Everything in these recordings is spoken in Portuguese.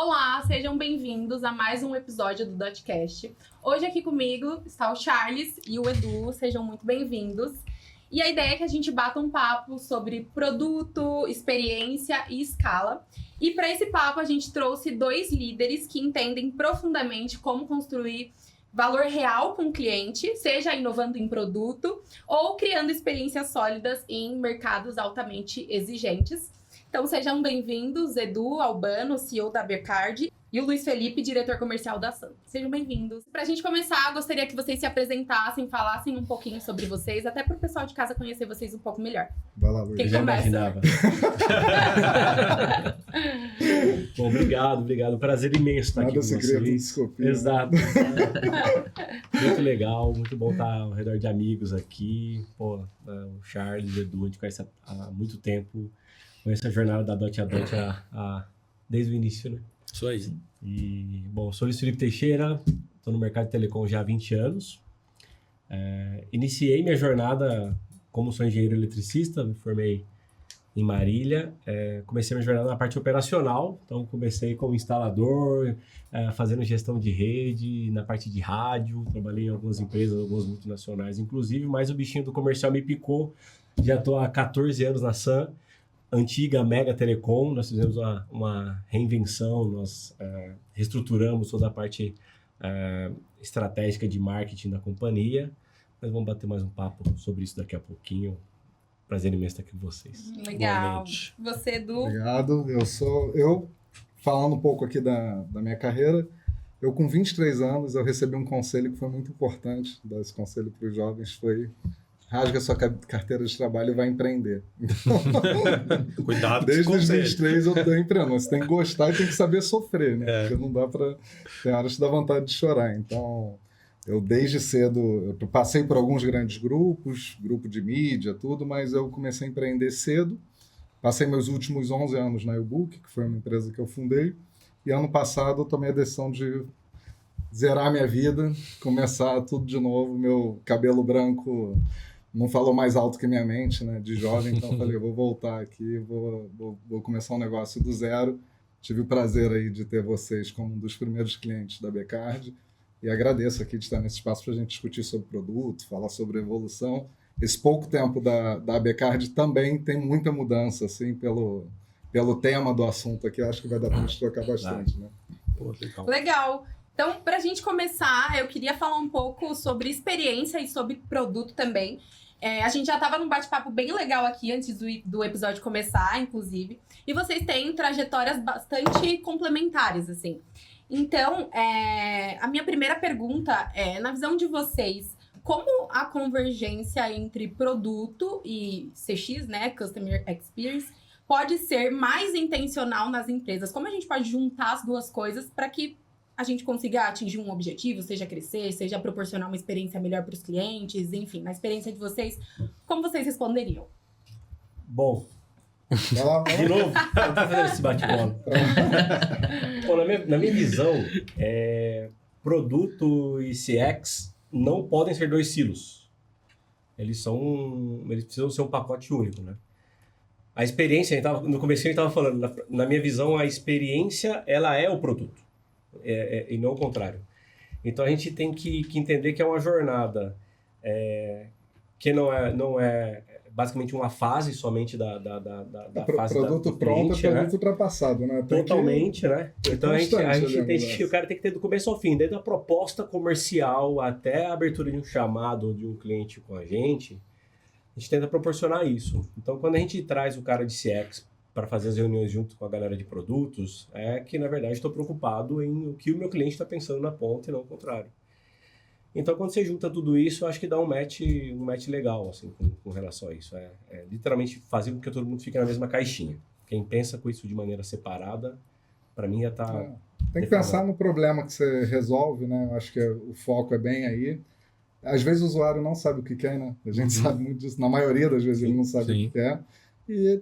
Olá, sejam bem-vindos a mais um episódio do Dotcast. Hoje aqui comigo está o Charles e o Edu, sejam muito bem-vindos. E a ideia é que a gente bata um papo sobre produto, experiência e escala. E para esse papo a gente trouxe dois líderes que entendem profundamente como construir valor real com o cliente, seja inovando em produto ou criando experiências sólidas em mercados altamente exigentes. Então sejam bem-vindos, Edu Albano, CEO da Becard, e o Luiz Felipe, diretor comercial da Sun. Sejam bem-vindos. Pra gente começar, gostaria que vocês se apresentassem, falassem um pouquinho sobre vocês, até pro pessoal de casa conhecer vocês um pouco melhor. Vai lá, Luiz. Quem começa? Imaginava. Bom, obrigado. Prazer imenso estar aqui com vocês. Exato. Muito legal, muito bom estar ao redor de amigos aqui. Pô, o Charles, o Edu, a gente conhece há muito tempo. Conheço a jornada da Dot a Dot desde o início, né? Isso aí. E, bom, sou Luiz Felipe Teixeira, estou no mercado de telecom já há 20 anos. Iniciei minha jornada como sou engenheiro eletricista, me formei em Marília. Comecei minha jornada na parte operacional, então comecei como instalador, fazendo gestão de rede, na parte de rádio, trabalhei em algumas empresas, algumas multinacionais inclusive, mas o bichinho do comercial me picou. Já estou há 14 anos na Sun, antiga Mega Telecom. Nós fizemos uma reinvenção, nós reestruturamos toda a parte estratégica de marketing da companhia. Mas vamos bater mais um papo sobre isso daqui a pouquinho. Prazer imenso estar aqui com vocês. Legal. Você, Edu? Obrigado. Eu falando um pouco aqui da minha carreira, eu com 23 anos, eu recebi um conselho que foi muito importante. Dar esse conselho para os jovens foi: rasga sua carteira de trabalho e vai empreender. Cuidado com desde os conselho. 23 eu estou empreendendo. Você tem que gostar e tem que saber sofrer, né? Porque não dá para... Tem horas que dá vontade de chorar. Então, eu desde cedo, eu passei por alguns grandes grupos, grupo de mídia, tudo, mas eu comecei a empreender cedo. Passei meus últimos 11 anos na YouBook, que foi uma empresa que eu fundei. E ano passado eu tomei a decisão de zerar minha vida, começar tudo de novo. Meu cabelo branco não falou mais alto que minha mente, né, de jovem, então eu falei, eu vou voltar aqui, vou começar um negócio do zero. Tive o prazer aí de ter vocês como um dos primeiros clientes da Becard e agradeço aqui de estar nesse espaço para a gente discutir sobre produto, falar sobre evolução. Esse pouco tempo da Becard também tem muita mudança, assim, pelo tema do assunto aqui, acho que vai dar para a gente trocar bastante, né? Pô, legal. Legal. Então, para a gente começar, eu queria falar um pouco sobre experiência e sobre produto também. A gente já estava num bate-papo bem legal aqui, antes do episódio começar, inclusive. E vocês têm trajetórias bastante complementares, assim. Então, a minha primeira pergunta é, na visão de vocês, como a convergência entre produto e CX, né, Customer Experience, pode ser mais intencional nas empresas? Como a gente pode juntar as duas coisas para que a gente consiga atingir um objetivo, seja crescer, seja proporcionar uma experiência melhor para os clientes, enfim, na experiência de vocês, como vocês responderiam? Bom, de novo, eu tô fazendo esse bate-bola. Bom, na minha visão, produto e CX não podem ser dois silos. Eles precisam ser um pacote único, né? A experiência, no começo a gente estava falando, na minha visão, a experiência ela é o produto, e não o contrário. Então a gente tem que entender que é uma jornada que não é basicamente uma fase somente da fase produto do pronto cliente, é produto ultrapassado, né? Totalmente, né? Então a gente tem o cara tem que ter do começo ao fim, desde a proposta comercial até a abertura de um chamado de um cliente com a gente tenta proporcionar isso. Então quando a gente traz o cara de CX para fazer as reuniões junto com a galera de produtos, é que na verdade estou preocupado em o que o meu cliente está pensando na ponta e não o contrário. Então, quando você junta tudo isso, eu acho que dá um match legal, assim, com relação a isso. Literalmente fazer com que todo mundo fique na mesma caixinha. Quem pensa com isso de maneira separada, para mim, já está... Tem que pensar no problema que você resolve, né? Eu acho que o foco é bem aí. Às vezes o usuário não sabe o que quer, né? A gente sabe muito disso. Na maioria das vezes ele não sabe o que quer. E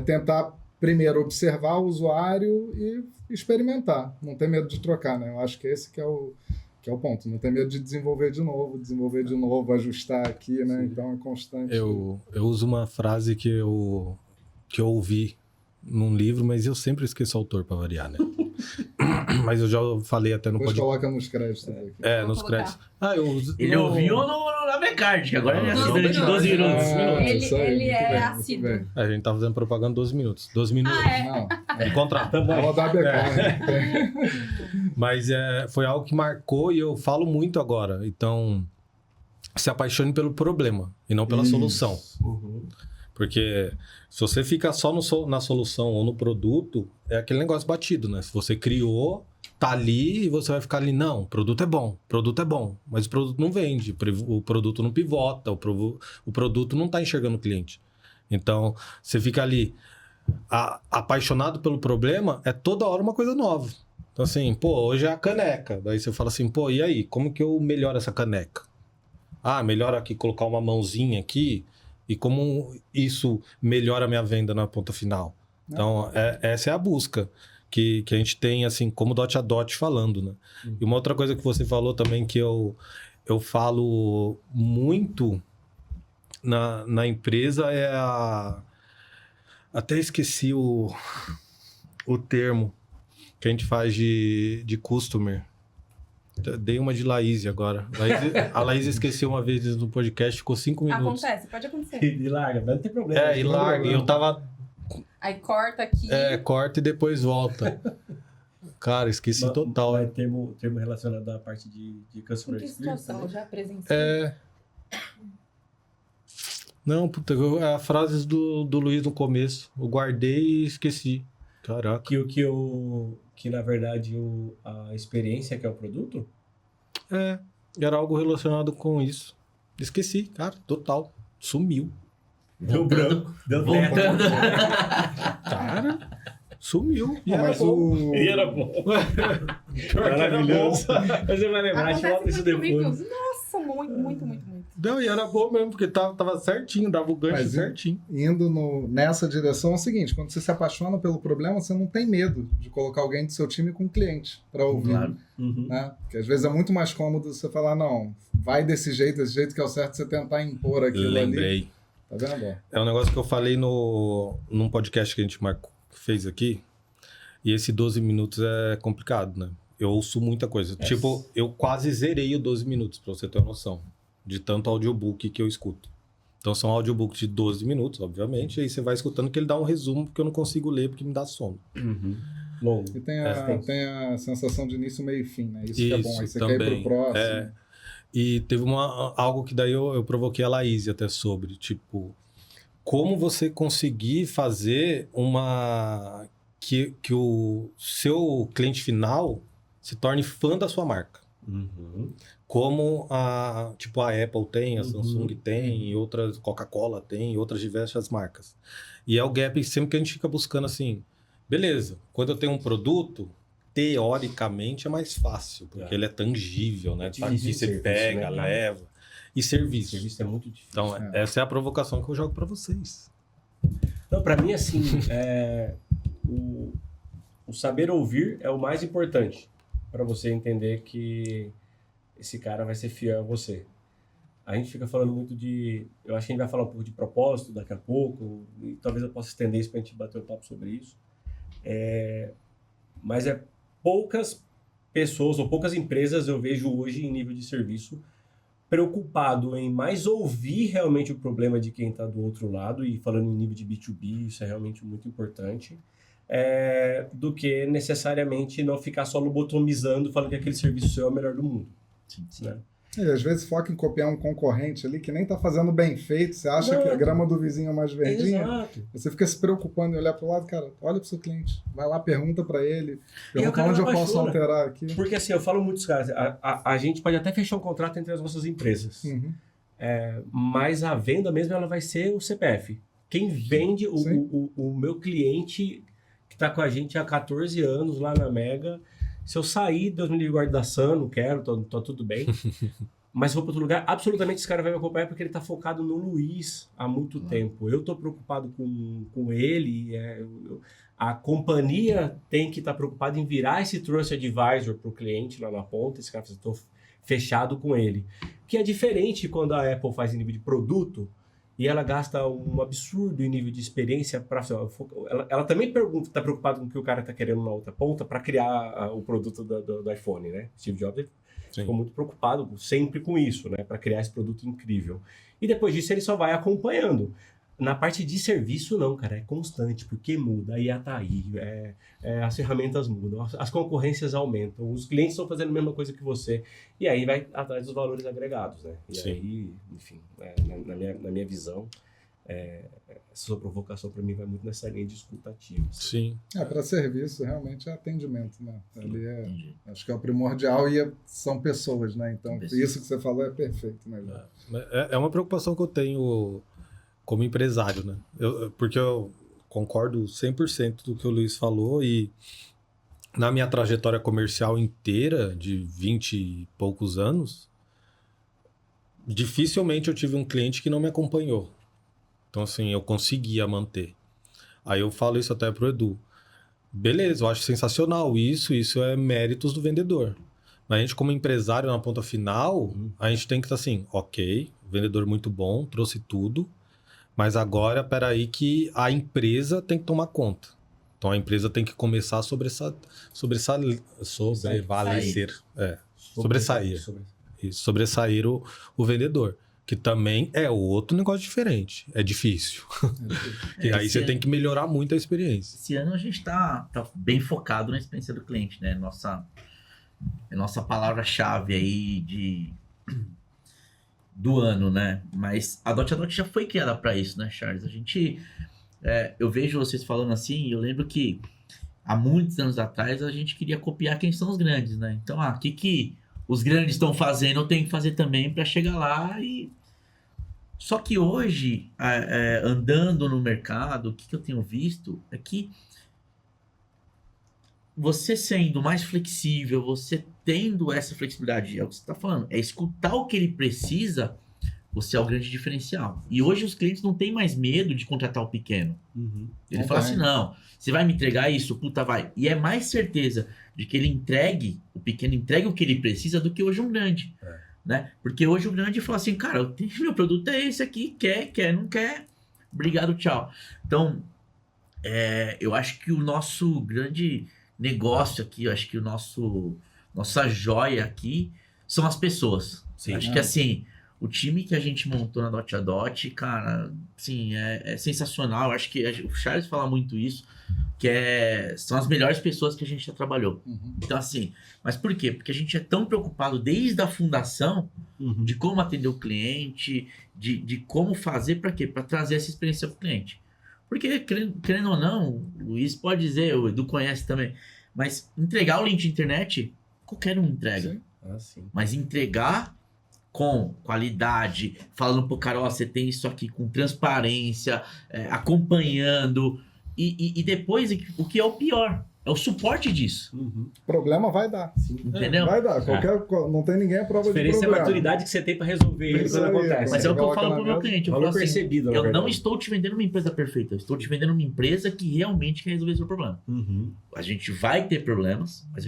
tentar, primeiro, observar o usuário e experimentar. Não ter medo de trocar, né? Eu acho que esse que é o ponto. Não ter medo de desenvolver de novo, ajustar aqui, né? Sim. Então é constante. Eu uso uma frase que eu ouvi num livro, mas eu sempre esqueço o autor para variar, né? Mas eu já falei até no Depois podcast. coloca nos créditos aqui. Vou Nos colocar. créditos. Ele ouviu na Becard, agora ele Doze assiste durante minutos. 12 minutos. Isso aí, Ele muito é bem, muito assíduo. bem. A gente tá fazendo propaganda 12 minutos. 12 minutos. Não, De contrato. vou rodar a BK. Mas foi algo que marcou e eu falo muito agora. Então, se apaixone pelo problema e não pela Isso. solução. Uhum. Porque se você fica só na solução ou no produto, é aquele negócio batido, né? Se você criou, tá ali e você vai ficar ali, não, o produto é bom, mas o produto não vende, o produto não pivota, o produto não tá enxergando o cliente. Então, você fica ali apaixonado pelo problema, é toda hora uma coisa nova. Então, assim, hoje é a caneca. Daí você fala assim, e aí, como que eu melhoro essa caneca? Melhora aqui, colocar uma mãozinha aqui, e como isso melhora a minha venda na ponta final. Então, essa é a busca que a gente tem, assim, como dot a dot falando, né? E uma outra coisa que você falou também, que eu falo muito na empresa, é até esqueci o termo que a gente faz de customer. Dei uma de Laís agora. A Laís esqueceu uma vez no podcast, ficou 5 minutos. Acontece, pode acontecer. E larga, mas não tem problema. E larga. E eu tava... Aí corta aqui. Corta e depois volta. Cara, esqueci total. É termo relacionado à parte de Em customer que experience. situação eu já presenciei? Não, puta, a frase do Luiz no começo. Eu guardei e esqueci. Caraca. Que na verdade a experiência que é o produto? Era algo relacionado com isso. Esqueci, cara, total. Sumiu. Deu branco. Deu Voltando. Cara, sumiu. Não, mas o... E era bom. Maravilhoso. Mas você vai lembrar, a gente volta isso Acontece muito depois. comigo. Nossa, muito. Não, e era bom mesmo, porque tava certinho, dava o gancho Mas, certinho. Indo nessa direção é o seguinte, quando você se apaixona pelo problema, você não tem medo de colocar alguém do seu time com um cliente para ouvir. Claro. Uhum. Né? Porque às vezes é muito mais cômodo você falar, não, vai desse jeito que é o certo, você tentar impor aquilo ali. Lembrei. Tá vendo? É um negócio que eu falei num podcast que a gente fez aqui. E esse 12 minutos é complicado, né? Eu ouço muita coisa. Tipo, eu quase zerei o 12 minutos, pra você ter uma noção. De tanto audiobook que eu escuto. Então são audiobooks de 12 minutos, obviamente. E aí você vai escutando que ele dá um resumo, porque eu não consigo ler, porque me dá sono. Uhum. Longo. E tem a sensação de início, meio e fim, né? Isso que é bom. Aí você quer ir também. pro próximo. E teve algo que daí eu provoquei a Laís até sobre. Tipo, como você conseguir fazer que o seu cliente final se torne fã da sua marca. Uhum. Como a Apple tem, a Samsung tem, e outras, Coca-Cola tem, e outras diversas marcas. E é o gap sempre que a gente fica buscando assim, beleza, quando eu tenho um produto, teoricamente é mais fácil, porque ele é tangível, né? Tá aqui, você Serviço, pega, né? leva. E serviço. Serviço é muito difícil. Então, essa é a provocação que eu jogo para vocês. Não, pra mim, assim, o saber ouvir é o mais importante para você entender que esse cara vai ser fiel a você. A gente fica falando muito eu acho que a gente vai falar um pouco de propósito daqui a pouco, e talvez eu possa estender isso pra gente bater um papo sobre isso. Mas poucas pessoas ou poucas empresas eu vejo hoje em nível de serviço preocupado em mais ouvir realmente o problema de quem está do outro lado, e falando em nível de B2B, isso é realmente muito importante, do que necessariamente não ficar só lobotomizando, falando que aquele serviço seu é o melhor do mundo. Sim. Né? E às vezes foca em copiar um concorrente ali que nem tá fazendo bem feito, você acha que a grama do vizinho é mais verdinha, Exato. você fica se preocupando em olhar pro lado, cara, olha pro seu cliente, vai lá, pergunta para ele, E o pergunta cara onde eu apaixona. posso alterar aqui. Porque assim, eu falo muitos caras, a gente pode até fechar um contrato entre as nossas empresas, Uhum. mas a venda mesmo ela vai ser o CPF. Quem vende, o meu cliente que está com a gente há 14 anos lá na Mega, se eu sair, Deus me livre, guarde da Sun, não quero, tô tudo bem. Mas se for para outro lugar, absolutamente esse cara vai me acompanhar porque ele está focado no Luiz há muito tempo. Eu estou preocupado com ele, a companhia tem que estar preocupada em virar esse trust advisor para o cliente lá na ponta, esse cara estou fechado com ele. Que é diferente quando a Apple faz em nível de produto, e ela gasta um absurdo em nível de experiência para ela também está preocupada com o que o cara está querendo na outra ponta para criar o produto do iPhone, né? Steve Jobs ficou muito preocupado sempre com isso, né? Para criar esse produto incrível. E depois disso ele só vai acompanhando. Na parte de serviço, não, cara, é constante, porque muda, a IA tá aí, as ferramentas mudam, as concorrências aumentam, os clientes estão fazendo a mesma coisa que você, e aí vai atrás dos valores agregados, né? E aí, enfim, na minha visão, essa sua provocação para mim vai muito nessa linha de escutativa. Sim. Para serviço, realmente é atendimento, né? Ali acho que é o primordial e são pessoas, né? Então, isso que você falou é perfeito, né? É uma preocupação que eu tenho como empresário, né? Porque eu concordo 100% do que o Luiz falou e na minha trajetória comercial inteira de 20 e poucos anos, dificilmente eu tive um cliente que não me acompanhou. Então, assim, eu conseguia manter. Aí eu falo isso até pro Edu. Beleza, eu acho sensacional isso é méritos do vendedor. Mas a gente, como empresário na ponta final, a gente tem que estar assim, ok, vendedor muito bom, trouxe tudo, mas agora, peraí que a empresa tem que tomar conta. Então, a empresa tem que começar a sobressair. Sobressair o vendedor. Que também é outro negócio diferente. É difícil. E aí você tem que melhorar muito a experiência. Esse ano a gente tá bem focado na experiência do cliente, né? Nossa palavra-chave aí do ano, né? Mas a Dot já foi criada para isso, né, Charles? A gente... eu vejo vocês falando assim, e eu lembro que há muitos anos atrás a gente queria copiar quem são os grandes, né? Então, o que os grandes estão fazendo, eu tenho que fazer também para chegar lá e... Só que hoje, andando no mercado, o que eu tenho visto é que você sendo mais flexível, você tendo essa flexibilidade, é o que você está falando, é escutar o que ele precisa, você é o grande diferencial. E hoje os clientes não têm mais medo de contratar o pequeno. Ele fala assim, não, você vai me entregar isso? Puta, vai. E é mais certeza de que o pequeno entregue o que ele precisa do que hoje um grande. Né? Porque hoje o grande fala assim, cara, meu produto é esse aqui, quer, não quer, obrigado, tchau. Então, eu acho que o nosso grande negócio aqui, eu acho que nossa joia aqui são as pessoas. Sim, acho que assim, o time que a gente montou na Dot a Dot, cara, assim, é sensacional. Eu acho que o Charles fala muito isso, que são as melhores pessoas que a gente já trabalhou. Então, assim, mas por quê? Porque a gente é tão preocupado desde a fundação de como atender o cliente, de como fazer, para quê? Para trazer essa experiência para o cliente. Porque, querendo ou não, o Luiz pode dizer, o Edu conhece também, mas entregar o link de internet, qualquer um entrega. Sim. Mas entregar com qualidade, falando pro cara, você tem isso aqui com transparência, acompanhando, e depois, o que é o pior, é o suporte disso. Problema vai dar. Entendeu? Vai dar. Não tem ninguém à prova de diferença problema. É a maturidade que você tem para resolver isso quando acontece. Mas é o que eu falo pro meu cliente. Eu falo assim, percebido, eu não estou te vendendo uma empresa perfeita. Eu estou te vendendo uma empresa que realmente quer resolver seu problema. A gente vai ter problemas, mas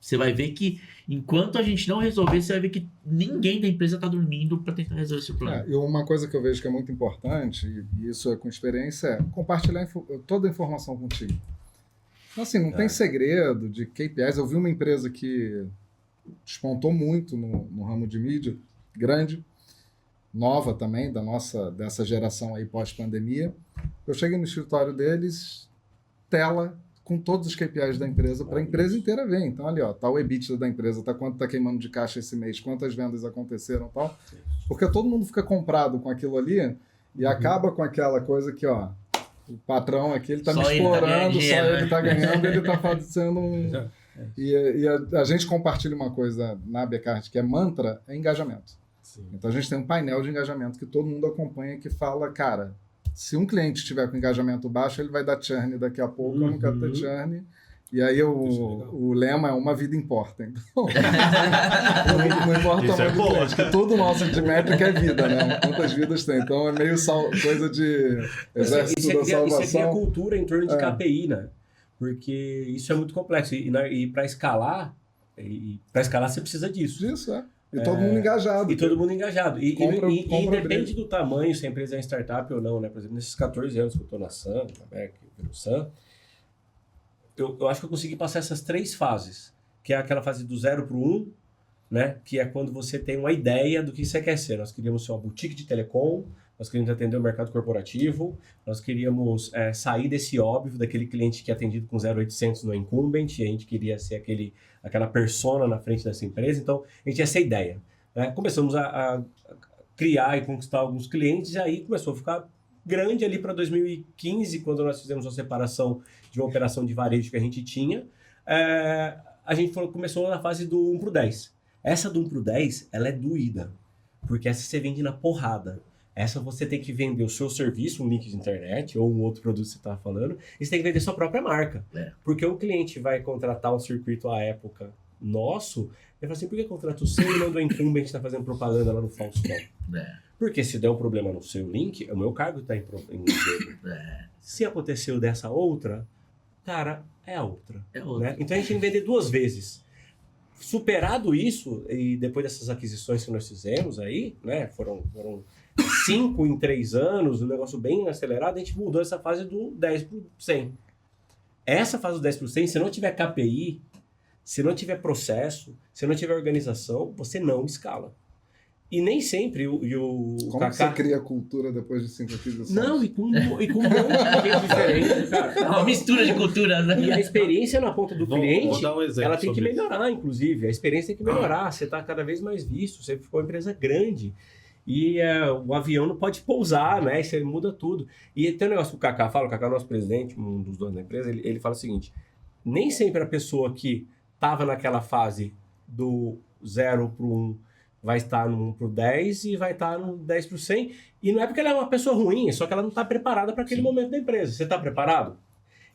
você vai ver que enquanto a gente não resolver, você vai ver que ninguém da empresa está dormindo para tentar resolver esse problema. E uma coisa que eu vejo que é muito importante, e isso é com experiência, é compartilhar toda a informação contigo. Então, assim, não tem segredo de KPIs. Eu vi uma empresa que despontou muito no ramo de mídia, grande, nova também, dessa geração aí pós-pandemia. Eu cheguei no escritório deles, tela com todos os KPIs da empresa, para a empresa inteira ver. Então, ali, ó, tá o EBITDA da empresa, tá quanto tá queimando de caixa esse mês, quantas vendas aconteceram e tal. Porque todo mundo fica comprado com aquilo ali e acaba com aquela coisa que, ó, o patrão aqui, ele tá me explorando, só ele tá ganhando, ele tá fazendo um... E a gente compartilha uma coisa na Becard que é mantra, é engajamento. Então, a gente tem um painel de engajamento que todo mundo acompanha, que fala, cara, se um cliente estiver com engajamento baixo, ele vai dar churn daqui a pouco, eu não quero ter churn. E aí o lema é uma vida importa. Então, não importa o tamanho do cliente, que tudo nosso de métrica é vida, né? Quantas vidas tem. Então é meio coisa de exército da salvação. Isso é cultura em torno de KPI, né? Porque isso é muito complexo. E para escalar, você precisa disso. E todo mundo engajado. E todo mundo engajado. E Compra independe briga. do tamanho, se a empresa é startup ou não, né? Por exemplo, nesses 14 anos que eu estou na Sun, na Beck, no Sun, eu acho que eu consegui passar essas 3 fases, que é aquela fase do 0 para o 1, né? Que é quando você tem uma ideia do que você quer ser. Nós queríamos ser uma boutique de telecom, nós queríamos atender o mercado corporativo, nós queríamos sair desse óbvio, daquele cliente que é atendido com 0800 no incumbent, e a gente queria ser aquela persona na frente dessa empresa. Então, a gente tinha essa ideia, né? Começamos a criar e conquistar alguns clientes, e aí começou a ficar grande ali para 2015, quando nós fizemos a separação de uma operação de varejo que a gente tinha. A gente começou na fase do 1 para o 10. Essa do 1 para o 10, ela é doída, porque essa você vende na porrada. Essa você tem que vender o seu serviço, um link de internet ou um outro produto que você está falando, e você tem que vender sua própria marca. Porque o cliente vai contratar um circuito à época nosso, ele fala assim, por que contrata o seu e não do incumbent que está fazendo propaganda lá no Faustão? Porque se der um problema no seu link, o meu cargo está em jogo. Se aconteceu dessa outra, cara, é a outra. Né? Então a gente tem que vender 2 vezes. Superado isso, e depois dessas aquisições que nós fizemos aí, né, foram 5 em 3 anos, um negócio bem acelerado, a gente mudou essa fase do 10 para o 100. Essa fase do 10 para o 100, se não tiver KPI, se não tiver processo, se não tiver organização, você não escala. E nem sempre o Como Kaká... você cria cultura depois de 5 aquisições? Não, e com um monte de gente diferente, cara. É uma mistura de culturas, né? E a experiência na ponta do cliente, Vou dar um exemplo ela tem que sobre isso. melhorar, inclusive. A experiência tem que melhorar. Você está cada vez mais visto, você ficou uma empresa grande. E o avião não pode pousar, né? Isso aí muda tudo. E tem um negócio que o Kaká fala, o Kaká é o nosso presidente, um dos donos da empresa, ele fala o seguinte, nem sempre a pessoa que estava naquela fase do 0 para o 1 vai estar no 1 para o 10 e vai estar no 10 para o 100. E não é porque ela é uma pessoa ruim, é só que ela não está preparada para aquele momento da empresa. Você está preparado?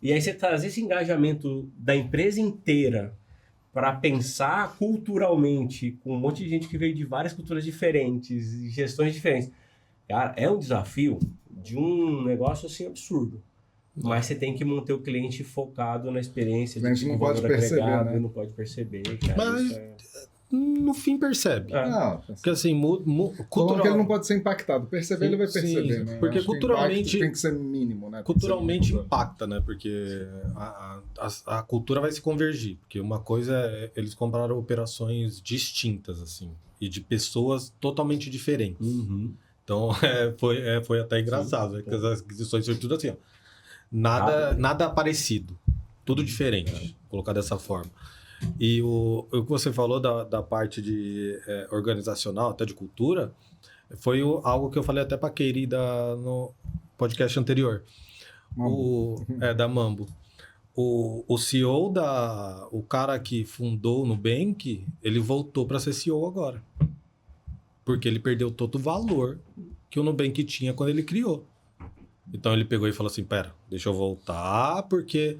E aí você traz esse engajamento da empresa inteira para pensar culturalmente, com um monte de gente que veio de várias culturas diferentes, e gestões diferentes. Cara, é um desafio de um negócio assim absurdo. Mas você tem que manter o cliente focado na experiência. O cliente não pode valor perceber, agregado, né? Não pode perceber. Cara, Mas isso é... no fim percebe. Não, Porque assim, cultural... ele não pode ser impactado. Perceber, Sim, ele vai perceber, sim, né? porque Acho que o culturalmente- impacto tem que ser mínimo, né? Tem que ser Culturalmente mínimo. impacta, né? Porque a cultura vai se convergir. Porque uma coisa é eles compraram operações distintas, assim, e de pessoas totalmente diferentes. Uhum. Então, foi até engraçado, né? Que as aquisições foram tudo assim, ó. Nada parecido. Tudo diferente, colocar dessa forma. E o que você falou da parte de organizacional, até de cultura, foi algo que eu falei até para a querida no podcast anterior. Da Mambo. O CEO, o cara que fundou o Nubank, ele voltou para ser CEO agora. Porque ele perdeu todo o valor que o Nubank tinha quando ele criou. Então ele pegou e falou assim, pera, deixa eu voltar, porque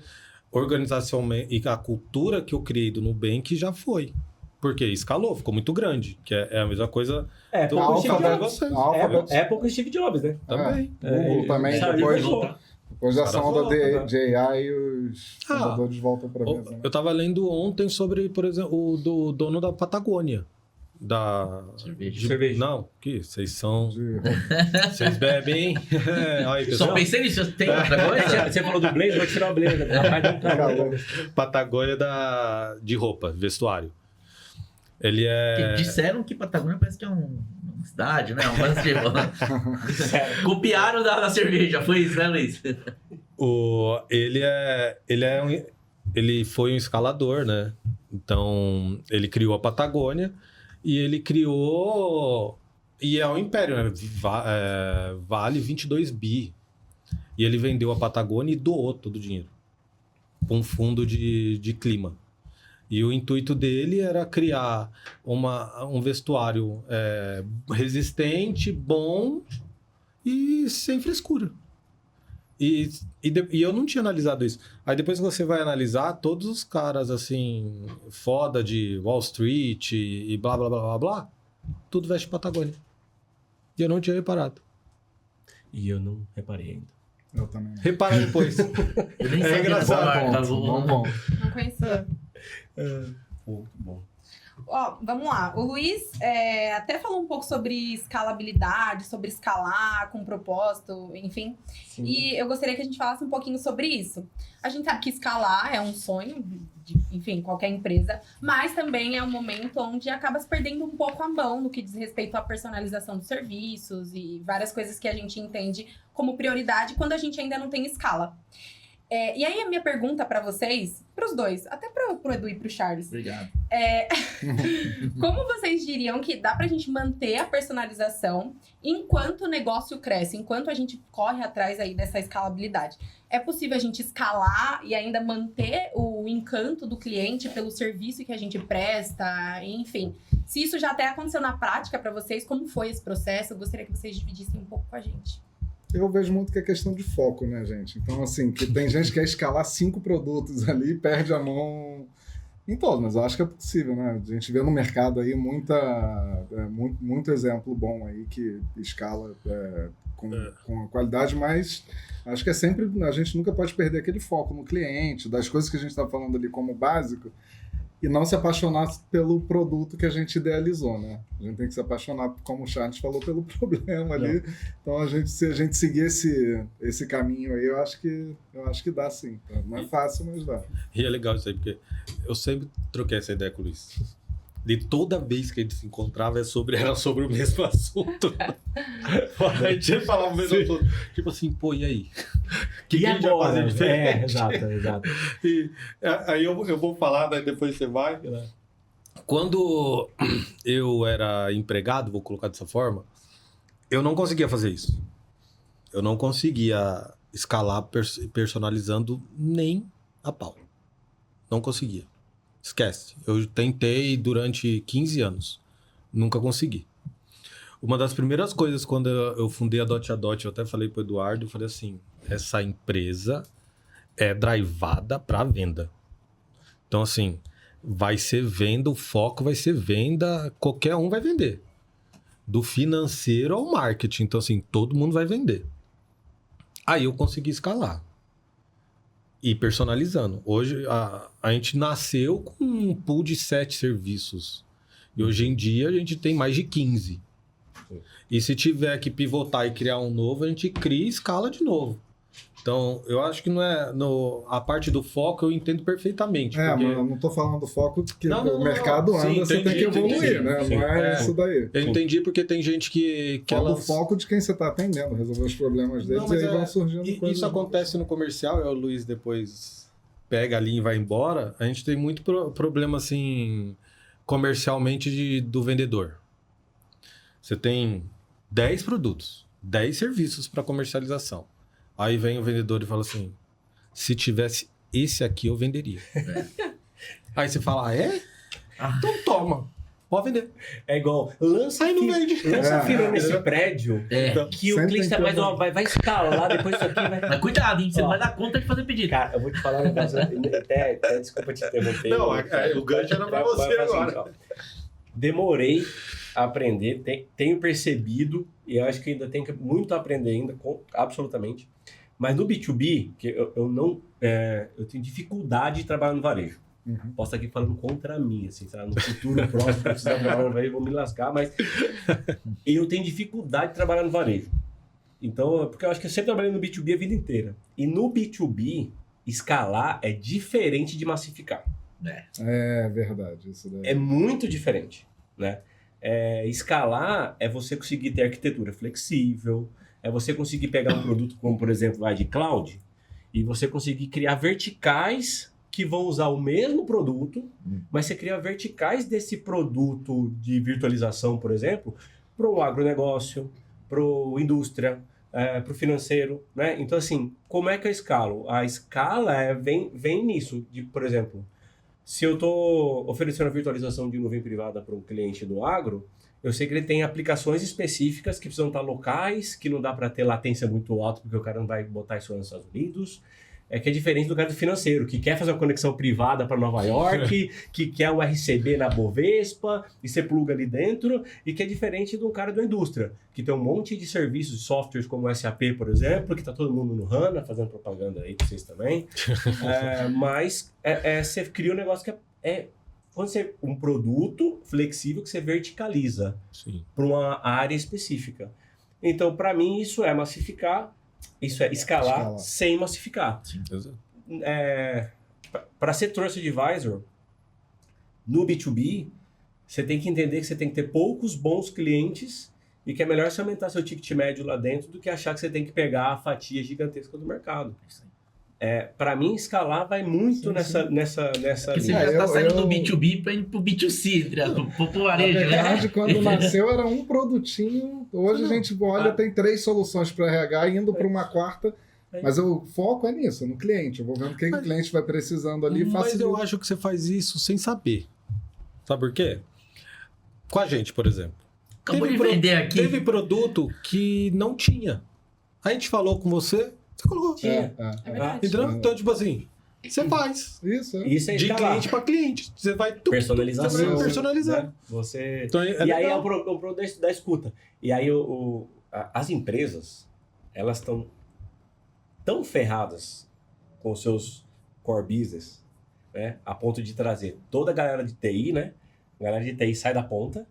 organizacionalmente e a cultura que eu criei do Nubank já foi. Porque escalou, ficou muito grande. Que é a mesma coisa do pouco Steve Alphabet, Jobs. Alphabet. Apple com Steve Jobs, né? também. Google também, Saiu depois, e voltou. depois da ação da volta, DJI, os fundadores voltam para a mesa. Né? Eu estava lendo ontem sobre, por exemplo, o do dono da Patagônia. Da Cerveja. Não, que vocês são. De- Vocês bebem, hein? Aí, Só pessoal, pensei nisso, tem outra coisa? Você falou do blazer, vou tirar o blazer. Rapaz, dá um calor. Patagônia de roupa, vestuário. Ele é. Disseram que Patagônia parece que é uma cidade, né? Copiaram da cerveja, foi isso, né, Luiz? Ele foi um escalador, né? Então, ele criou a Patagônia e ele criou... E é um império, né? Vale 22 bi. E ele vendeu a Patagônia e doou todo o dinheiro para um fundo de clima. E o intuito dele era criar um vestuário resistente, bom e sem frescura. E eu não tinha analisado isso. Aí depois que você vai analisar, todos os caras assim, foda de Wall Street e blá, blá, blá, blá, blá, tudo veste Patagônia. E eu não tinha reparado. E eu não reparei ainda. Eu também. Repara depois. Eu nem sabia dessa engraçado, marca. Bom ponto. Não conhecia. Muito bom. Ó, vamos lá. O Luiz até falou um pouco sobre escalabilidade, sobre escalar com propósito, enfim. Sim. E eu gostaria que a gente falasse um pouquinho sobre isso. A gente sabe que escalar é um sonho de, enfim, qualquer empresa, mas também é um momento onde acaba se perdendo um pouco a mão no que diz respeito à personalização dos serviços e várias coisas que a gente entende como prioridade quando a gente ainda não tem escala. E aí a minha pergunta para vocês, para os dois, até pro Edu e pro Charles. Obrigado. Como vocês diriam que dá pra gente manter a personalização enquanto o negócio cresce, enquanto a gente corre atrás aí dessa escalabilidade? É possível a gente escalar e ainda manter o encanto do cliente pelo serviço que a gente presta, enfim. Se isso já até aconteceu na prática para vocês, como foi esse processo? Eu gostaria que vocês dividissem um pouco com a gente. Eu vejo muito que é questão de foco, né, gente? Então, assim, que tem gente que quer escalar 5 produtos ali e perde a mão em todos, mas eu acho que é possível, né? A gente vê no mercado aí muito exemplo bom aí que escala com a qualidade, mas acho que é sempre, a gente nunca pode perder aquele foco no cliente, das coisas que a gente está falando ali como básico, e não se apaixonar pelo produto que a gente idealizou, né? A gente tem que se apaixonar, como o Charles falou, pelo problema ali. Então, se a gente seguir esse caminho aí, eu acho que dá sim. Não é fácil, mas dá. E é legal isso aí, porque eu sempre troquei essa ideia com o Luiz. De toda vez que a gente se encontrava, era sobre o mesmo assunto. A gente sempre falava o mesmo assunto. Tipo assim, pô, e aí? O que a gente vai fazer diferente? Exato. E aí eu vou falar, né, depois você vai. Quando eu era empregado, vou colocar dessa forma, eu não conseguia fazer isso. Eu não conseguia escalar personalizando nem a pau. Não conseguia. Esquece. Eu tentei durante 15 anos. Nunca consegui. Uma das primeiras coisas, quando eu fundei a Dot, eu até falei pro Eduardo, eu falei assim, essa empresa é drivada para venda. Então, assim, vai ser venda, o foco vai ser venda, qualquer um vai vender. Do financeiro ao marketing. Então, assim, todo mundo vai vender. Aí eu consegui escalar. E personalizando. Hoje, a gente nasceu com um pool de 7 serviços. E hoje em dia, a gente tem mais de 15. E se tiver que pivotar e criar um novo, a gente cria e escala de novo. Então, eu acho que não é... a parte do foco eu entendo perfeitamente. Mas eu não estou falando do foco, porque o mercado anda, sim, você tem que evoluir, né? Sim. Não é isso daí. Eu entendi porque tem gente que Fala o foco de quem você está atendendo, resolver os problemas deles, e aí vão surgindo coisas. Isso acontece no comercial, o Luiz depois pega ali e vai embora. A gente tem muito problema, assim, comercialmente do vendedor. Você tem 10 produtos, 10 serviços para comercialização. Aí vem o vendedor e fala assim, se tivesse esse aqui, eu venderia. Aí você fala, então toma, pode vender. É igual, lança aí não vende. Lança fila nesse prédio que o Sempre cliente vai escalar, depois isso aqui vai... Mas cuidado, hein? Você não vai dar conta de fazer pedido. Cara, eu vou te falar um negócio, até desculpa te interromper. Não, o gancho era pra você agora. Demorei a aprender, tenho percebido, e eu acho que ainda tenho muito a aprender ainda, absolutamente. Mas no B2B, que eu tenho dificuldade de trabalhar no varejo. Uhum. Posso estar aqui falando contra mim, assim, sabe? No futuro próximo, se eu precisar trabalhar no varejo, vou me lascar, mas eu tenho dificuldade de trabalhar no varejo. Então, porque eu acho que eu sempre trabalhei no B2B a vida inteira. E no B2B, escalar é diferente de massificar. É verdade, isso daí. É muito diferente, né? Escalar é você conseguir ter arquitetura flexível, é você conseguir pegar um produto como, por exemplo, de cloud, e você conseguir criar verticais que vão usar o mesmo produto, mas você cria verticais desse produto de virtualização, por exemplo, para o agronegócio, para a indústria, para o financeiro, né? Então, assim, como é que eu escalo? A escala vem nisso, por exemplo, se eu estou oferecendo a virtualização de nuvem privada para um cliente do agro, eu sei que ele tem aplicações específicas que precisam estar locais, que não dá para ter latência muito alta, porque o cara não vai botar isso nos Estados Unidos. Que é diferente do cara do financeiro, que quer fazer uma conexão privada para Nova York, que quer o RCB na Bovespa, e você pluga ali dentro, e que é diferente do cara da indústria, que tem um monte de serviços, de softwares como o SAP, por exemplo, que está todo mundo no HANA, fazendo propaganda aí para vocês também. Mas você cria um negócio que é um produto flexível que você verticaliza Sim. para uma área específica. Então, para mim, isso é massificar, isso é escalar sem massificar. Sim. Para ser Trusted Advisor, no B2B, você tem que entender que você tem que ter poucos bons clientes e que é melhor você aumentar seu ticket médio lá dentro do que achar que você tem que pegar a fatia gigantesca do mercado. Para mim, escalar vai muito nessa. Porque você já está saindo do B2B para ir para o B2C, para o varejo, Na verdade, né? quando nasceu era um produtinho. Hoje a gente olha, tem 3 soluções para RH, indo para uma quarta. Mas o foco é nisso, no cliente. Eu vou vendo o que o cliente vai precisando ali. Mas eu acho que você faz isso sem saber. Sabe por quê? Com a gente, por exemplo. Acabou de vender aqui. Teve produto que não tinha. A gente falou com você, você colocou. É verdade. Entendeu? Então, tipo assim, você faz. Isso, Isso é De escalar. cliente para cliente. Você vai Personalização. Você vai personalizar. Né? Você... Então, E aí legal. é o produto da escuta. E aí as empresas, elas estão tão ferradas com os seus core business, né? A ponto de trazer toda a galera de TI, né? A galera de TI sai da ponta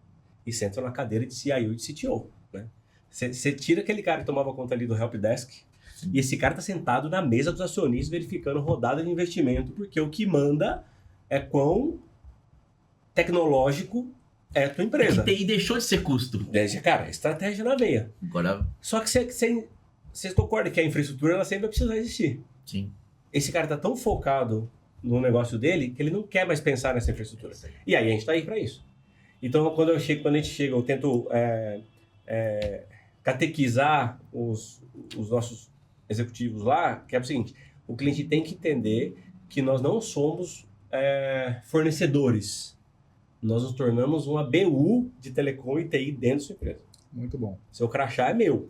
e senta na cadeira de CIO e de CTO, né? Você tira aquele cara que tomava conta ali do helpdesk e esse cara tá sentado na mesa dos acionistas verificando rodada de investimento, porque o que manda é quão tecnológico é a tua empresa. Que TI deixou de ser custo. Cara, estratégia na veia. Agora, Só que vocês concordam que a infraestrutura ela sempre vai precisar existir. sim. Esse cara tá tão focado no negócio dele que ele não quer mais pensar nessa infraestrutura. E aí a gente tá aí para isso. Então, quando a gente chega, eu tento catequizar os nossos executivos lá, que é o seguinte: o cliente tem que entender que nós não somos fornecedores. Nós nos tornamos uma BU de telecom e TI dentro da sua empresa. Muito bom. Seu crachá é meu.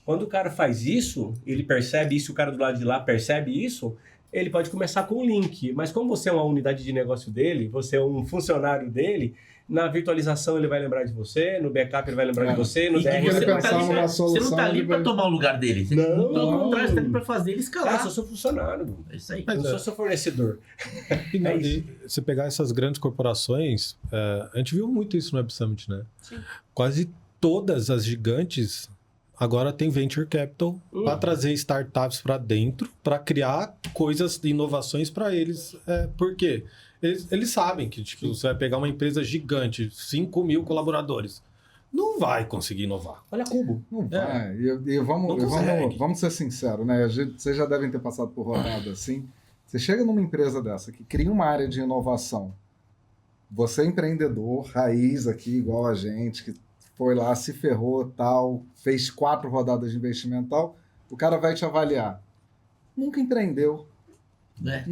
Quando o cara faz isso, ele percebe isso, o cara do lado de lá percebe isso, ele pode começar com um link. Mas como você é uma unidade de negócio dele, você é um funcionário dele, na virtualização ele vai lembrar de você, no backup ele vai lembrar de você, no E DR você ele vai pensar numa você não solução, tá ali ele para vai- tomar o lugar dele. Você, Não. pelo contrário, você tá ali para fazer ele Cara, eu escalar. sou seu funcionário, É isso aí. eu não sou seu fornecedor. E, É e você pegar essas grandes corporações, a gente viu muito isso no Web Summit, né? Sim. Quase todas as gigantes agora tem venture capital para trazer startups para dentro, para criar coisas, inovações para eles. Por quê? Eles sabem que tipo, você vai pegar uma empresa gigante, 5 mil colaboradores, não vai conseguir inovar. Olha Cubo. Não vai. E Não consegue. vamos ser sinceros, né? Vocês já devem ter passado por rodada assim. Você chega numa empresa dessa que cria uma área de inovação. Você é empreendedor, raiz aqui, igual a gente, que foi lá, se ferrou, tal, fez 4 rodadas de investimento, tal. O cara vai te avaliar. Nunca empreendeu. Né?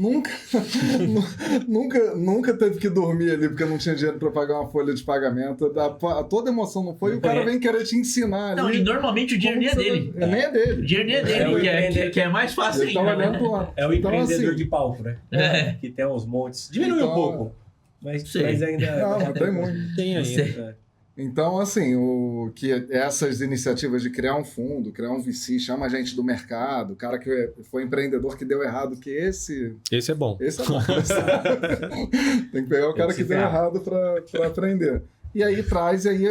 Nunca teve que dormir ali porque não tinha dinheiro para pagar uma folha de pagamento. Toda emoção não foi. E o cara vem querer te ensinar ali. Não, e normalmente o dinheiro nem é dele. Nem é dele. O dinheiro nem é É o dele, empreendedor. que é mais fácil Ele tá ainda. olhando Né? pro lado. É o Então, empreendedor assim, de palco, né? É. Que tem uns montes. Diminui um Então, pouco. Mas Sim. ainda... Não, mas tem muito. Tem aí. Você- Então, assim, que essas iniciativas de criar um fundo, criar um VC, chama a gente do mercado, o cara que foi empreendedor que deu errado, que esse Esse é bom. é bom. Tem que pegar o cara que que se deu ferrar. errado para aprender. E aí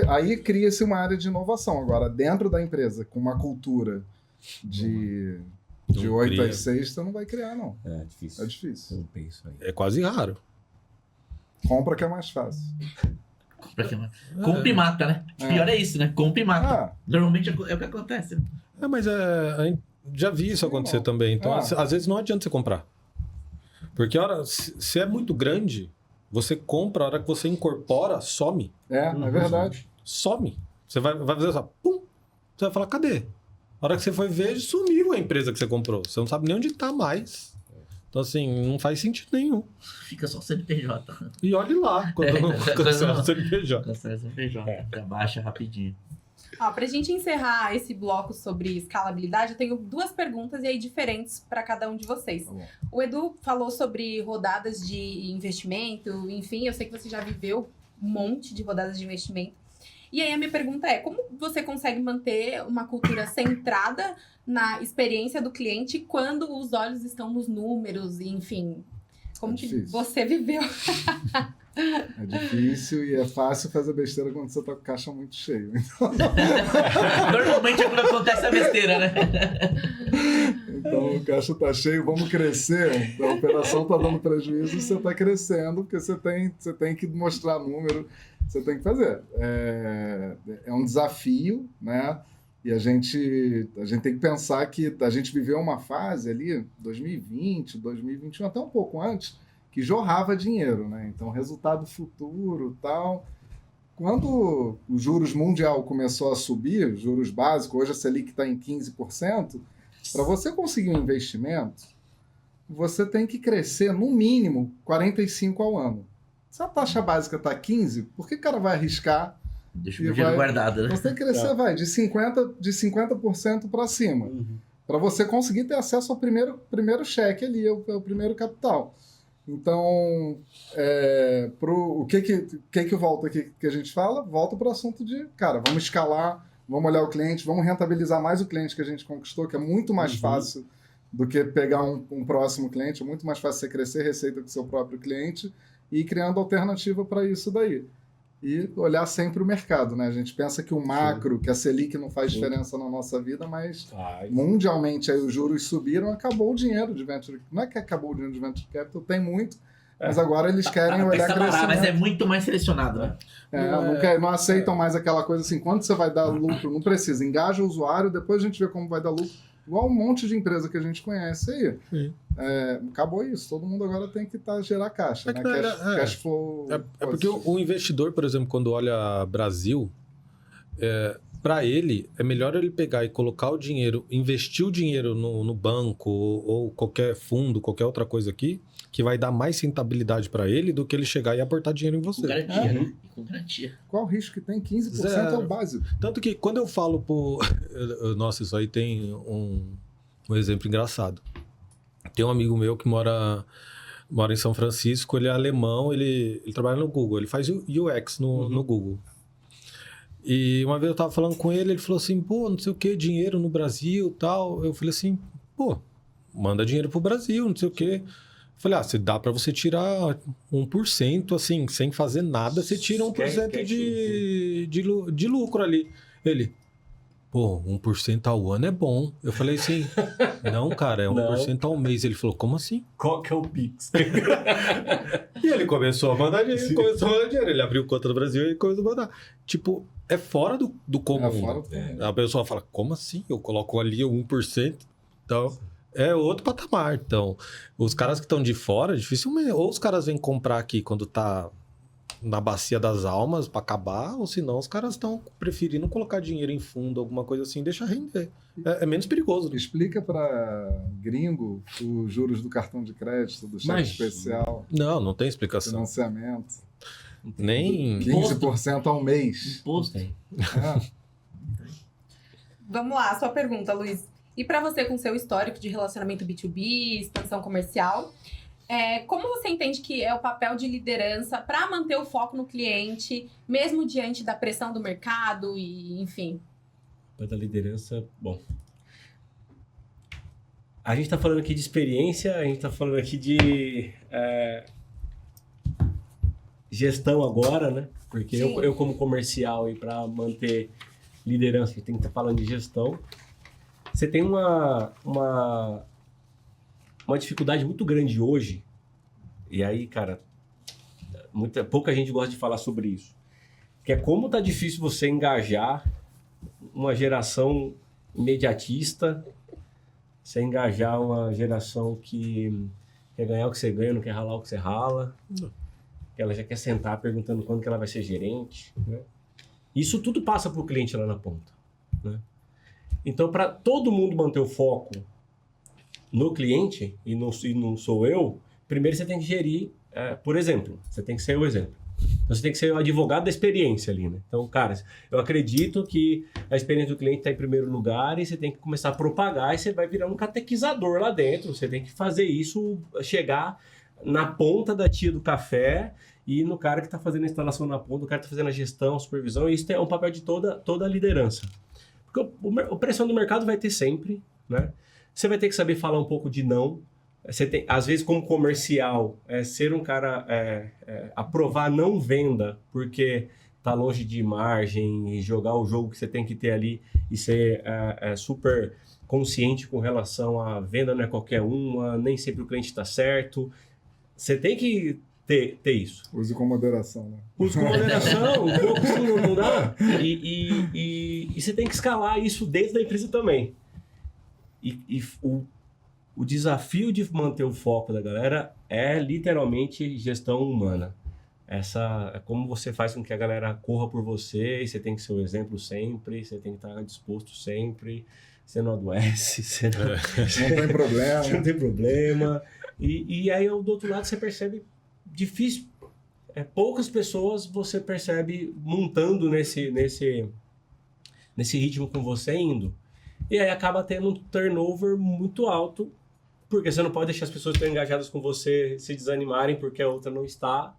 aí cria-se uma área de inovação. Agora, dentro da empresa, com uma cultura de Não 8 cria. às 6, você não vai criar, não. É difícil. É difícil. Não penso aí. É quase raro. Compra que é mais fácil. Compra e mata, né? O pior é isso, né? Compra e mata. Ah, Normalmente é o que acontece. Mas a gente já vi isso acontecer Não. também. Então, Ah. às vezes não adianta você comprar. Porque se é muito grande, você compra, a hora que você incorpora, some. é verdade. Some. Você vai fazer assim, pum. Você vai falar, cadê? A hora que você foi ver, sumiu a empresa que você comprou. Você não sabe nem onde está mais. Então, assim, não faz sentido nenhum. Fica só CNPJ. E olhe lá quando cancela o CNPJ. Cancela CNPJ. Já baixa rapidinho. Ó, pra gente encerrar esse bloco sobre escalabilidade, eu tenho 2 perguntas e aí diferentes para cada um de vocês. Tá bom. O Edu falou sobre rodadas de investimento, enfim, eu sei que você já viveu um monte de rodadas de investimento. E aí a minha pergunta é, como você consegue manter uma cultura centrada na experiência do cliente quando os olhos estão nos números, enfim? Como que difícil. você viveu? É difícil e é fácil fazer besteira quando você tá com o caixa muito cheio. Normalmente é quando acontece a besteira, né? Então o caixa tá cheio, vamos crescer. A operação tá dando prejuízo, você tá crescendo, porque você tem que mostrar número, você tem que fazer. É um desafio, né? E a gente tem que pensar que a gente viveu uma fase ali, 2020, 2021, até um pouco antes, que jorrava dinheiro, né? Então, resultado futuro, tal. Quando o juros mundial começou a subir, juros básicos, hoje a Selic está em 15%, para você conseguir um investimento, você tem que crescer no mínimo 45 ao ano. Se a taxa básica está 15, por que o cara vai arriscar? Deixa o meu dinheiro guardado, né? Você tem que crescer, de 50% para cima. Para você conseguir ter acesso ao primeiro cheque ali, ao primeiro capital. Então, o que volta aqui que a gente fala? Volta para o assunto de, cara, vamos escalar, vamos olhar o cliente, vamos rentabilizar mais o cliente que a gente conquistou, que é muito mais fácil do que pegar um próximo cliente, é muito mais fácil você crescer receita com o seu próprio cliente e ir criando alternativa para isso daí. E olhar sempre o mercado, né? A gente pensa que o macro, que a Selic não faz diferença na nossa vida, mas mundialmente aí os juros subiram, acabou o dinheiro de venture. Não é que acabou o dinheiro de venture capital, tem muito, mas agora eles querem olhar crescimento. Mas é muito mais selecionado, né? Não aceitam mais aquela coisa assim, quando você vai dar lucro, não precisa, engaja o usuário, depois a gente vê como vai dar lucro. Igual um monte de empresa que a gente conhece aí. Acabou isso. Todo mundo agora tem que gerar caixa. Né? Cash flow. Porque o investidor, por exemplo, quando olha Brasil, para ele, é melhor ele pegar e colocar o dinheiro, investir o dinheiro no banco ou qualquer fundo, qualquer outra coisa aqui, que vai dar mais rentabilidade para ele do que ele chegar e aportar dinheiro em você. Com garantia, né? Com garantia. Qual o risco que tem? 15% é o básico. Tanto que quando eu falo Nossa, isso aí tem um exemplo engraçado. Tem um amigo meu que mora em São Francisco, ele é alemão, ele trabalha no Google, ele faz UX no Google. E uma vez eu tava falando com ele, ele falou assim, pô, não sei o que, dinheiro no Brasil e tal. Eu falei assim, pô, manda dinheiro pro Brasil, não sei o que. Falei, você dá para você tirar 1%, assim, sem fazer nada, você tira 1% de lucro ali. Ele, pô, 1% ao ano é bom. Eu falei assim, não, cara, é 1% ao mês. Ele falou, como assim? Qual que é o Pix? E ele começou a mandar dinheiro. Ele abriu conta no Brasil e começou a mandar. Tipo, é fora do comum. A pessoa fala, como assim? Eu coloco ali 1%, então... É outro patamar. Então, os caras que estão de fora, dificilmente... Ou os caras vêm comprar aqui quando tá na bacia das almas para acabar, ou senão os caras estão preferindo colocar dinheiro em fundo, alguma coisa assim, deixa render. É menos perigoso. Né? Explica para gringo os juros do cartão de crédito, do cheque especial. Não tem explicação. Financiamento. Nem... 15% ao mês. Imposto. Vamos lá, sua pergunta, Luiz. E para você, com seu histórico de relacionamento B2B, expansão comercial, como você entende que é o papel de liderança para manter o foco no cliente, mesmo diante da pressão do mercado e, enfim? Da liderança, bom. A gente está falando aqui de experiência, a gente está falando aqui de gestão agora, né? Porque eu como comercial e para manter liderança, a gente tem que estar falando de gestão. Você tem uma dificuldade muito grande hoje, e aí, cara, pouca gente gosta de falar sobre isso, que é como tá difícil você engajar uma geração imediatista, você engajar uma geração que quer ganhar o que você ganha, não quer ralar o que você rala, que ela já quer sentar perguntando quando que ela vai ser gerente, né? Isso tudo passa para o cliente lá na ponta, né? Então, para todo mundo manter o foco no cliente, e não sou eu, primeiro você tem que gerir, por exemplo, você tem que ser o exemplo. Então, você tem que ser o advogado da experiência ali, né? Então, cara, eu acredito que a experiência do cliente está em primeiro lugar e você tem que começar a propagar e você vai virar um catequizador lá dentro. Você tem que fazer isso, chegar na ponta da tia do café e no cara que está fazendo a instalação na ponta, o cara que está fazendo a gestão, a supervisão, e isso é um papel de toda a liderança. Porque a pressão do mercado vai ter sempre, né? Você vai ter que saber falar um pouco de não, Você tem, às vezes, como comercial, ser um cara, aprovar não venda, porque tá longe de margem e jogar o jogo que você tem que ter ali e ser super consciente com relação à venda, não é qualquer uma, nem sempre o cliente está certo. Você tem que ter isso. Use com moderação, né? Use com moderação, um pouco assim, não dá. E você tem que escalar isso dentro da empresa também. O desafio de manter o foco da galera é literalmente gestão humana. É como você faz com que a galera corra por você, e você tem que ser o exemplo sempre, você tem que estar disposto sempre, você não adoece, você Não tem problema. não tem problema. E aí, do outro lado, você percebe difícil. Poucas pessoas você percebe montando nesse ritmo com você indo. E aí acaba tendo um turnover muito alto, porque você não pode deixar as pessoas que estão engajadas com você se desanimarem porque a outra não está,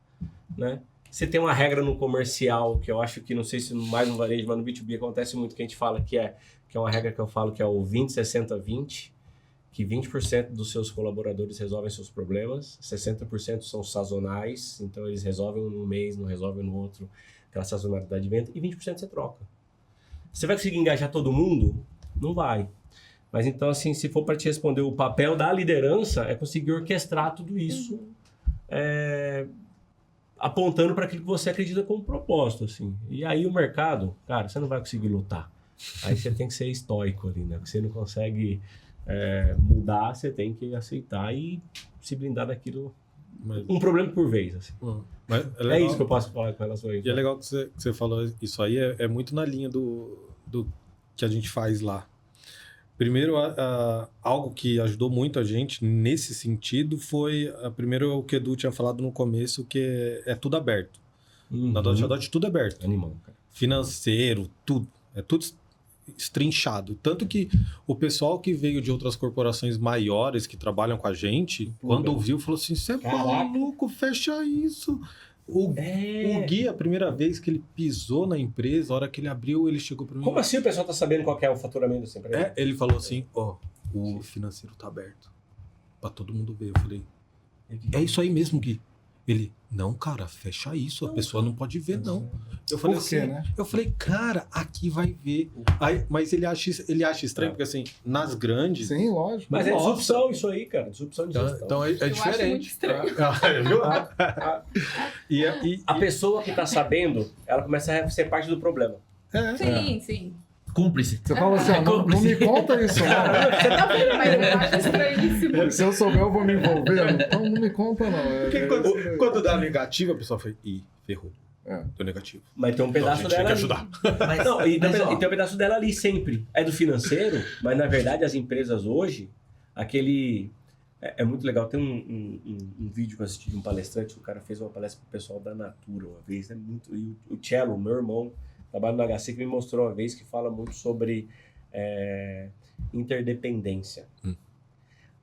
né? Você tem uma regra no comercial, que eu acho que, não sei se mais no varejo, mas no B2B acontece muito, que a gente fala que é uma regra que eu falo que é o 20-60-20, que 20% dos seus colaboradores resolvem seus problemas, 60% são sazonais, então eles resolvem num mês, não resolvem no outro, aquela sazonalidade de venda, e 20% você troca. Você vai conseguir engajar todo mundo? Não vai. Mas então, assim, se for para te responder, o papel da liderança é conseguir orquestrar tudo isso, apontando para aquilo que você acredita como propósito, assim. E aí o mercado, cara, você não vai conseguir lutar. Aí você tem que ser estoico ali, né? Porque você não consegue mudar, você tem que aceitar e se blindar daquilo. Um problema por vez, assim. Mas é isso que eu posso falar com relação a isso. E é legal que você falou isso aí, é muito na linha do que a gente faz lá. Primeiro, algo que ajudou muito a gente nesse sentido foi, primeiro, o que o Edu tinha falado no começo, que é tudo aberto. Na Dot tudo é aberto. Animal, cara. Financeiro, tudo. É tudo estrinchado. Tanto que o pessoal que veio de outras corporações maiores que trabalham com a gente, quando ouviu, falou assim, você é maluco, fecha isso. O Gui, a primeira vez que ele pisou na empresa, a hora que ele abriu, ele chegou para mim... Como assim o pessoal tá sabendo qual que é o faturamento dessa empresa? Ele falou assim, o financeiro tá aberto para todo mundo ver. Eu falei, é isso aí mesmo, Gui. Ele, não, cara, fecha isso, a pessoa não pode ver, não. Eu falei Por quê, assim, né? Eu falei, cara, aqui vai ver. Aí, mas ele acha estranho, porque assim, nas grandes... Sim, lógico. Mas é disrupção isso aí, cara. Disrupção de gestão. Então é Eu acho muito diferente. estranho. A pessoa que tá sabendo, ela começa a ser parte do problema. Sim. Cúmplice. Você fala assim, não me conta isso, não. Você tá vendo, mas eu acho estranhíssimo. Se eu souber, eu vou me envolver. Então não me conta, não. Porque quando dá negativo, a pessoa fala, ferrou. Deu negativo. Mas tem um pedaço Então, a gente dela tem que ajudar. Mas, Não, e ó, tem um pedaço dela ali sempre. É do financeiro, mas na verdade as empresas hoje, aquele... É muito legal. Tem um vídeo que eu assisti de um palestrante, o cara fez uma palestra pro pessoal da Natura uma vez. E o Cello, meu irmão, trabalha no HC, que me mostrou uma vez que fala muito sobre interdependência.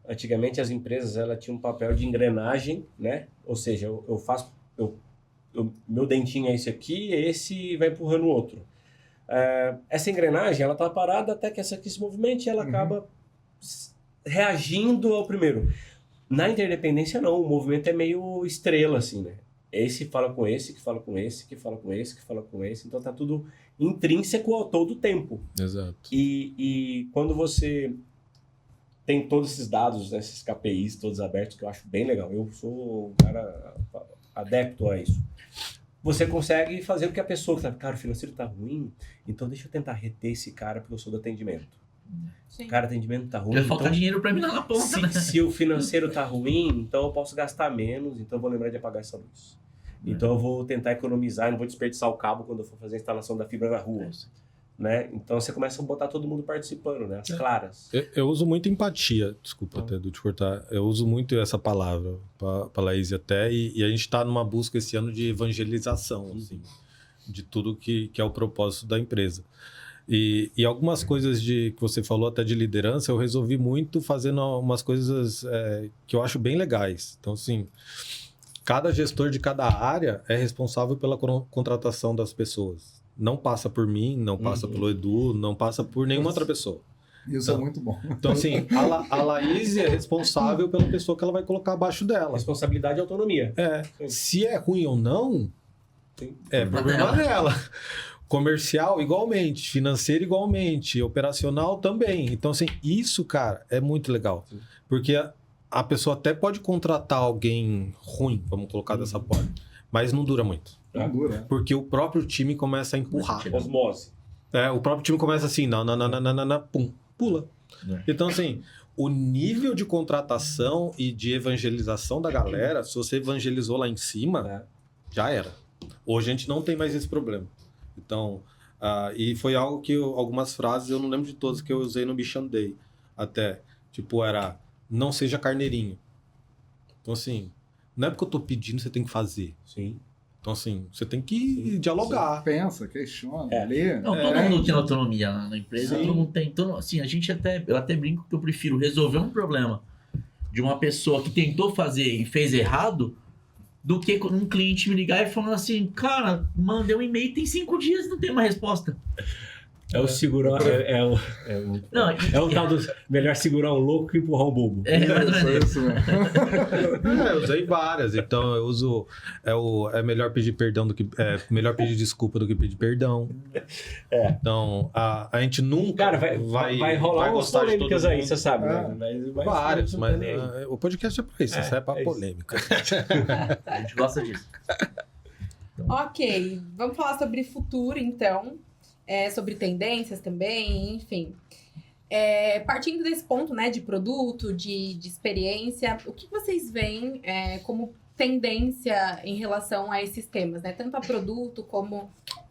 Antigamente as empresas ela tinham um papel de engrenagem, né? Ou seja, meu dentinho é esse aqui, esse vai empurrando o outro. Essa engrenagem ela tá parada até que essa aqui se movimente e ela acaba reagindo ao primeiro. Na interdependência não, o movimento é meio estrela assim, né? Esse fala com esse, que fala com esse, que fala com esse, que fala com esse. Então tá tudo intrínseco a todo tempo. Exato. E quando você tem todos esses dados, né, esses KPIs todos abertos, que eu acho bem legal. Eu sou um cara adepto a isso. Você consegue fazer com que a pessoa que tá, cara, o financeiro tá ruim, então deixa eu tentar reter esse cara porque eu sou do atendimento. Sim. Cara, atendimento tá ruim. vai faltar então, dinheiro pra mim lá na ponta, né? se o financeiro tá ruim, então eu posso gastar menos, então eu vou lembrar de apagar essa luz. Então eu vou tentar economizar, não vou desperdiçar o cabo quando eu for fazer a instalação da fibra na rua. Né? Então você começa a botar todo mundo participando, né? As claras. Eu uso muito empatia, desculpa até de te cortar, eu uso muito essa palavra para Laís até, e a gente está numa busca esse ano de evangelização, assim, de tudo que é o propósito da empresa. E algumas coisas que você falou até de liderança, eu resolvi muito fazendo umas coisas que eu acho bem legais. Então, assim, cada gestor de cada área é responsável pela contratação das pessoas. Não passa por mim, não passa pelo Edu, não passa por nenhuma outra pessoa. Isso é muito bom. Então, assim, a Laís é responsável pela pessoa que ela vai colocar abaixo dela. Responsabilidade e autonomia. Se é ruim ou não, é problema dela. Comercial, igualmente. Financeiro, igualmente. Operacional, também. Então, assim, isso, cara, é muito legal. Porque a pessoa até pode contratar alguém ruim, vamos colocar dessa forma, mas não dura muito. Não dura. Porque o próprio time começa a empurrar. Osmose. O próprio time começa assim, não, pum, pula. Então, assim, o nível de contratação e de evangelização da galera, se você evangelizou lá em cima, já era. Hoje a gente não tem mais esse problema. Então, e foi algo que algumas frases, eu não lembro de todas, que eu usei no Mission Day até. Tipo, era, não seja carneirinho. Então, assim, não é porque eu tô pedindo, você tem que fazer. Sim. Então, assim, você tem que dialogar. Pensa, questiona, lê. Não, todo mundo tem autonomia na empresa, Sim. todo mundo tem. Assim, eu até brinco que eu prefiro resolver um problema de uma pessoa que tentou fazer e fez errado do que um cliente me ligar e falando assim, cara, mandei um e-mail, tem 5 dias e não tem uma resposta. É o segurar. É o tal do melhor segurar um louco que empurrar um bobo. Mais ou menos. Isso mesmo. Eu usei várias, então eu uso. É melhor pedir perdão do que. Melhor pedir desculpa do que pedir perdão. Então, a gente nunca. Cara, vai rolar umas gostar de todo polêmicas aí, mundo. você sabe, né? Mas Várias, mas nem aí. o podcast é pra isso, isso é pra é isso. polêmica. A gente gosta disso. Ok, vamos falar sobre futuro, então. Sobre tendências também, enfim. Partindo desse ponto, né, de produto, de experiência, o que vocês veem como tendência em relação a esses temas, né? Tanto a produto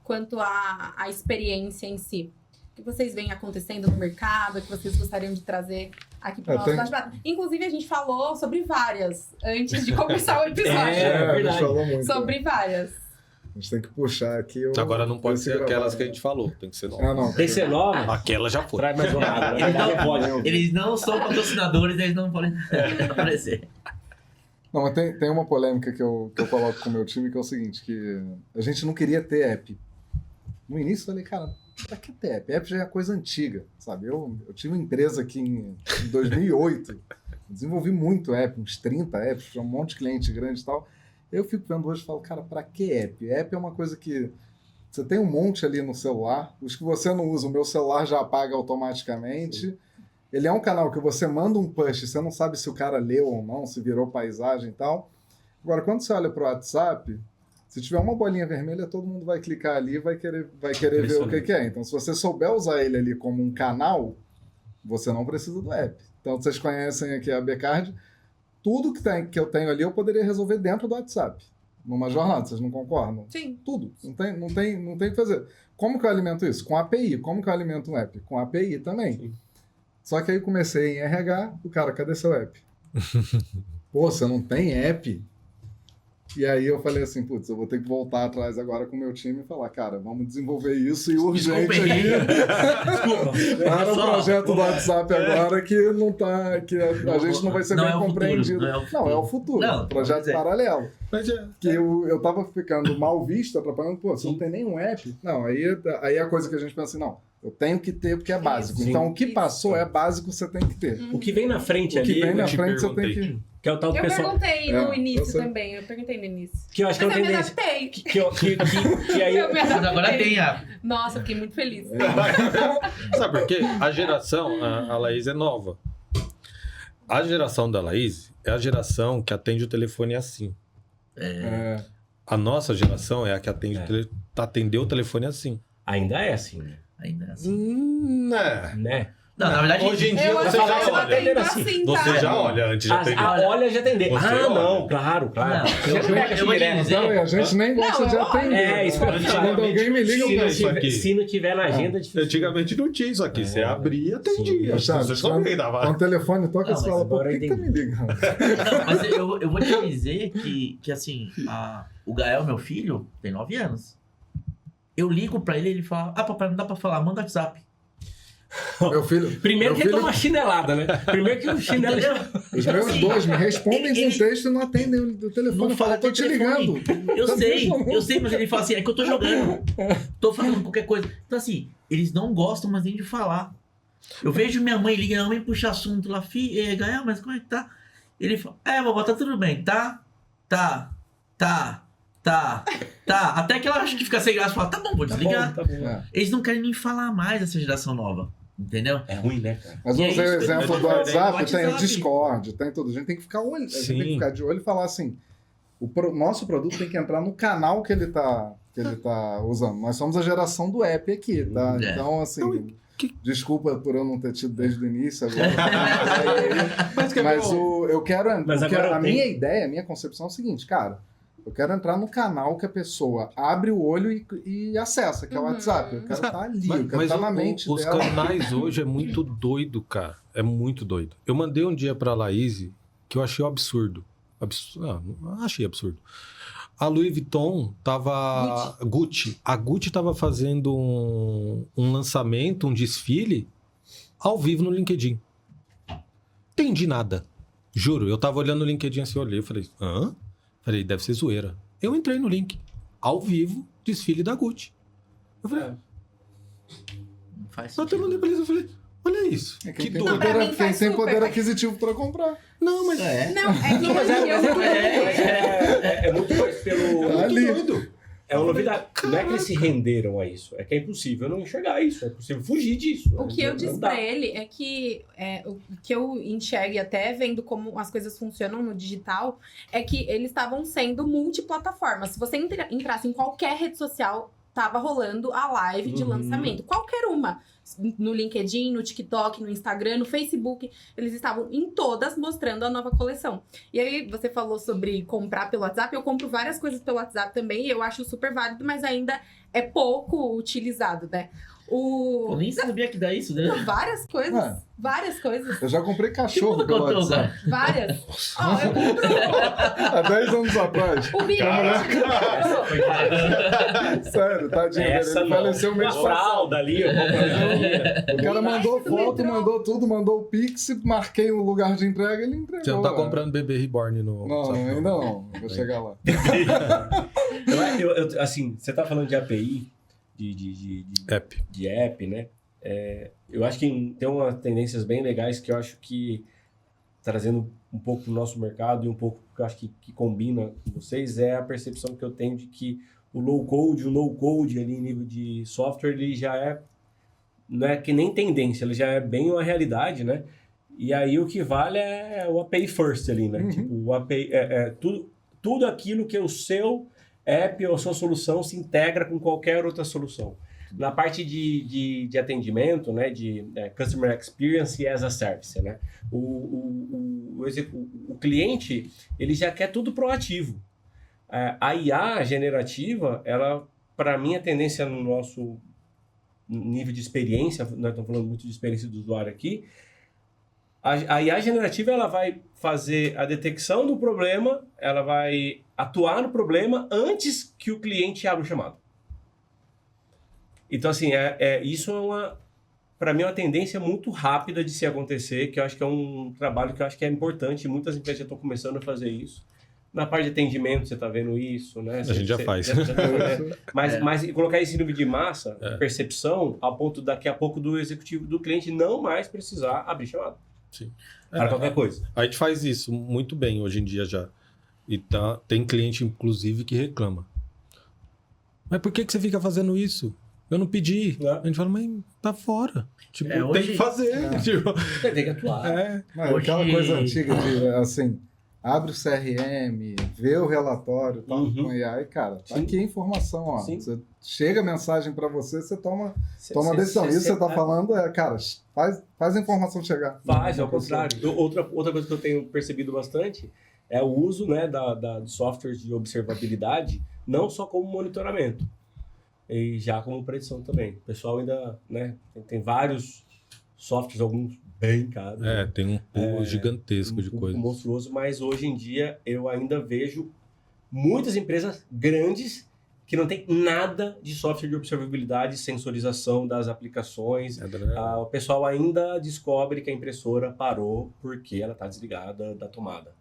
quanto a experiência em si. O que vocês veem acontecendo no mercado, o que vocês gostariam de trazer aqui para o nosso bate-papo? Inclusive, a gente falou sobre várias antes de começar o episódio. A verdade. gente falou muito. Sobre várias. A gente tem que puxar aqui. Agora não pode ser aquelas que a gente falou, tem que ser novas. Não. Tem que ser nova? Aquela já foi. Traz mais uma água. Eles não, Pode. eles não são patrocinadores, eles não podem aparecer. Não, mas tem uma polêmica que eu coloco com o meu time, que é o seguinte, que a gente não queria ter app. No início eu falei, cara, pra que ter app? App já é coisa antiga, sabe? Eu tive uma empresa aqui em 2008, desenvolvi muito app, uns 30 apps, tinha um monte de cliente grande e tal. Eu fico vendo hoje e falo, cara, pra que app? App é uma coisa que você tem um monte ali no celular, os que você não usa, o meu celular já apaga automaticamente. Ele é um canal que você manda um push, você não sabe se o cara leu ou não, se virou paisagem e tal. Agora, quando você olha pro WhatsApp, se tiver uma bolinha vermelha, todo mundo vai clicar ali e vai querer ver o que é. Então, se você souber usar ele ali como um canal, você não precisa do app. Então, vocês conhecem aqui a Bcard. Tudo que eu tenho ali, eu poderia resolver dentro do WhatsApp. Numa jornada, vocês não concordam? Sim. Tudo. Não tem o que fazer. Como que eu alimento isso? Com API. Como que eu alimento um app? Com API também. Sim. Só que aí eu comecei em RH, o cara, cadê seu app? Pô, você não tem app? E aí eu falei assim, putz, eu vou ter que voltar atrás agora com o meu time e falar, cara, vamos desenvolver isso e urgente aqui. Desculpa. Para o Só- projeto do WhatsApp agora que não tá. Que a gente não vai ser Não bem é o futuro, compreendido. não é o futuro. Não, é o futuro. Não, projeto mas é. paralelo. Mas Que eu tava ficando mal visto, atrapalhando, pô, você não tem nenhum app. Não, aí a coisa que a gente pensa assim, não, eu tenho que ter porque é básico. Sim. Então o que Isso. passou é básico, você tem que ter. O que vem na frente O que ali, vem na te frente você tem perguntei. que. que é o tal do Eu pessoal. perguntei no É, início você- também. Eu perguntei no início. Que eu acho que é Mas uma eu me tendência. adaptei. Que aí. Eu me Mas agora adaptei. tem a... Nossa, fiquei muito feliz. sabe por quê? A geração, a Laís é nova. A geração da Laís é a geração que atende o telefone assim. É, A nossa geração é a que atende atendeu o telefone assim. Ainda é assim, né? Ainda é assim. Né? Não, na verdade... Hoje em dia Eu você acho já que eu olha. atendo assim, tá? Você já olha antes de atender. Olha, já atender. Você Ah, não, olha. claro. Não, A gente eu pega vou te direto. dizer- não, e a gente nem gosta Não, de eu- atender. É, isso que eu ia falar. Quando alguém me liga, eu Tinha penso, isso aqui. Se não tiver na agenda, é difícil. Antigamente não tinha isso aqui. Você abria e atendia. Sim. Você também dava. quando o telefone toca, Não, você mas fala, pô, por agora que tá eu me ligando? Não, mas eu vou te dizer que assim, o Gael, meu filho, tem 9 anos. Eu ligo pra ele e ele fala, papai, não dá pra falar, manda WhatsApp. Meu filho. Primeiro meu que ele filho, toma uma chinelada, né? Primeiro que o chinelo. Entendeu? Os Então, meus assim, dois me respondem com ele- texto e não atendem o telefone. Não Eu falo, fala tô te telefone. ligando. Eu Tá me sei, mas ele fala assim, é que eu tô jogando. Tô fazendo qualquer coisa. Então assim, eles não gostam mais nem de falar. Eu vejo minha mãe liga, minha mãe puxa assunto lá, Gael, mas como é que tá? Ele fala, vovó, tá tudo bem, tá? Tá. Até que ela acha que fica sem graça e fala, tá bom, vou desligar. Tá bom. É. Eles não querem nem falar mais dessa geração nova, entendeu? É ruim, né, cara? Mas E eu é usei o isso que eu exemplo tô do falando, WhatsApp, tem o WhatsApp. Discord, tem tudo. A gente tem que ficar, a gente tem que ficar de olho e falar assim, nosso produto tem que entrar no canal que ele tá usando. Nós somos a geração do app aqui, tá? É. Então, assim, desculpa por eu não ter tido desde o início agora. Mas eu quero... Mas agora a minha ideia, a minha concepção é o seguinte, cara, eu quero entrar no canal que a pessoa abre o olho e acessa, que é o WhatsApp. Eu quero estar ali, eu quero estar na mente os dela. canais hoje é muito doido, cara. É muito doido. Eu mandei um dia pra Laís que eu achei um absurdo. Não achei absurdo. A Louis Vuitton tava... Gucci. A Gucci tava fazendo um lançamento, um desfile, ao vivo no LinkedIn. Entendi nada. Juro, eu tava olhando no LinkedIn assim, olhei, eu falei, hã? Falei, deve ser zoeira. Eu entrei no link. Ao vivo, desfile da Gucci. Eu falei, Não faz eu até mandei pra eles, eu falei, olha isso. É Que quem tem doido. pra mim poder, faz quem tem super. poder aquisitivo para comprar. Não, mas... Não, é que É muito mais pelo... Tá ali. É uma novidade. Não é que eles se renderam a isso. É que é impossível não enxergar isso. É possível fugir disso. O que eu disse Não dá. pra ele é que o que eu enxergue até vendo como as coisas funcionam no digital é que eles estavam sendo multiplataforma. Se você entrasse em qualquer rede social, tava rolando a live de lançamento. Qualquer uma. No LinkedIn, no TikTok, no Instagram, no Facebook. Eles estavam em todas mostrando a nova coleção. E aí, você falou sobre comprar pelo WhatsApp. Eu compro várias coisas pelo WhatsApp também. E eu acho super válido, mas ainda é pouco utilizado, né? Eu nem sabia que dá isso, né? Várias coisas. Ué. Várias coisas. Eu já comprei cachorro Tudo pelo contou, WhatsApp. cara. Várias. Ó, eu compro Há 10 anos atrás. o bilhete. Essa foi demais. Sério, tadinho. Essa Ele não. faleceu mês Uma passado. fralda ali, eu compro. O cara mandou Do foto, metrô. mandou tudo, mandou o Pix, marquei o lugar de entrega e ele entregou. Você não tá velho. comprando bebê reborn no... Não, WhatsApp, ainda não. Vou chegar lá. Assim, você tá falando de API, App. de app, né? Eu acho que tem umas tendências bem legais que eu acho que, trazendo um pouco pro nosso mercado e um pouco que eu acho que combina com vocês, é a percepção que eu tenho de que o low-code, o no-code ali em nível de software, ele já não é que nem tendência, ele já é bem uma realidade, né? E aí o que vale é o API first ali, né? Tipo, o API, tudo aquilo que o seu app ou a sua solução se integra com qualquer outra solução. Na parte de atendimento, né, de Customer Experience as a Service, né, o cliente, ele já quer tudo proativo. A IA generativa, ela, para mim, a tendência no nosso nível de experiência, nós estamos falando muito de experiência do usuário aqui, a IA generativa, ela vai fazer a detecção do problema, ela vai atuar no problema antes que o cliente abra o chamado. Então, assim, isso para mim, é uma tendência muito rápida de se acontecer, que eu acho que é um trabalho que eu acho que é importante, muitas empresas já estão começando a fazer isso. Na parte de atendimento, você está vendo isso, né? A gente já faz. É Mas colocar esse nível de massa, percepção, ao ponto daqui a pouco do executivo, do cliente não mais precisar abrir chamada. Sim. Para qualquer coisa. A gente faz isso muito bem hoje em dia já. E tem cliente, inclusive, que reclama. Mas por que você fica fazendo isso? Eu não pedi. A gente fala, mas tá fora. Tipo, tem hoje- que fazer. Tipo, Tem que atuar. Mas Hoje- aquela coisa antiga de, assim, abre o CRM, vê o relatório, tal, Uhum. com AI, cara, tá Sim. aqui a informação, ó. Sim. Você chega a mensagem para você, você toma a Cê- decisão. Isso que você tá cê- falando cara, faz a informação chegar. Faz, ao Na pessoa. contrário. Outra coisa que eu tenho percebido bastante é o uso, né, de softwares de observabilidade, não só como monitoramento, e já como predição também. O pessoal ainda, né, tem vários softwares, alguns bem caros. né? tem um pool gigantesco de coisas. Monstruoso, mas hoje em dia eu ainda vejo muitas empresas grandes que não tem nada de software de observabilidade, sensorização das aplicações. O pessoal ainda descobre que a impressora parou porque ela está desligada da tomada.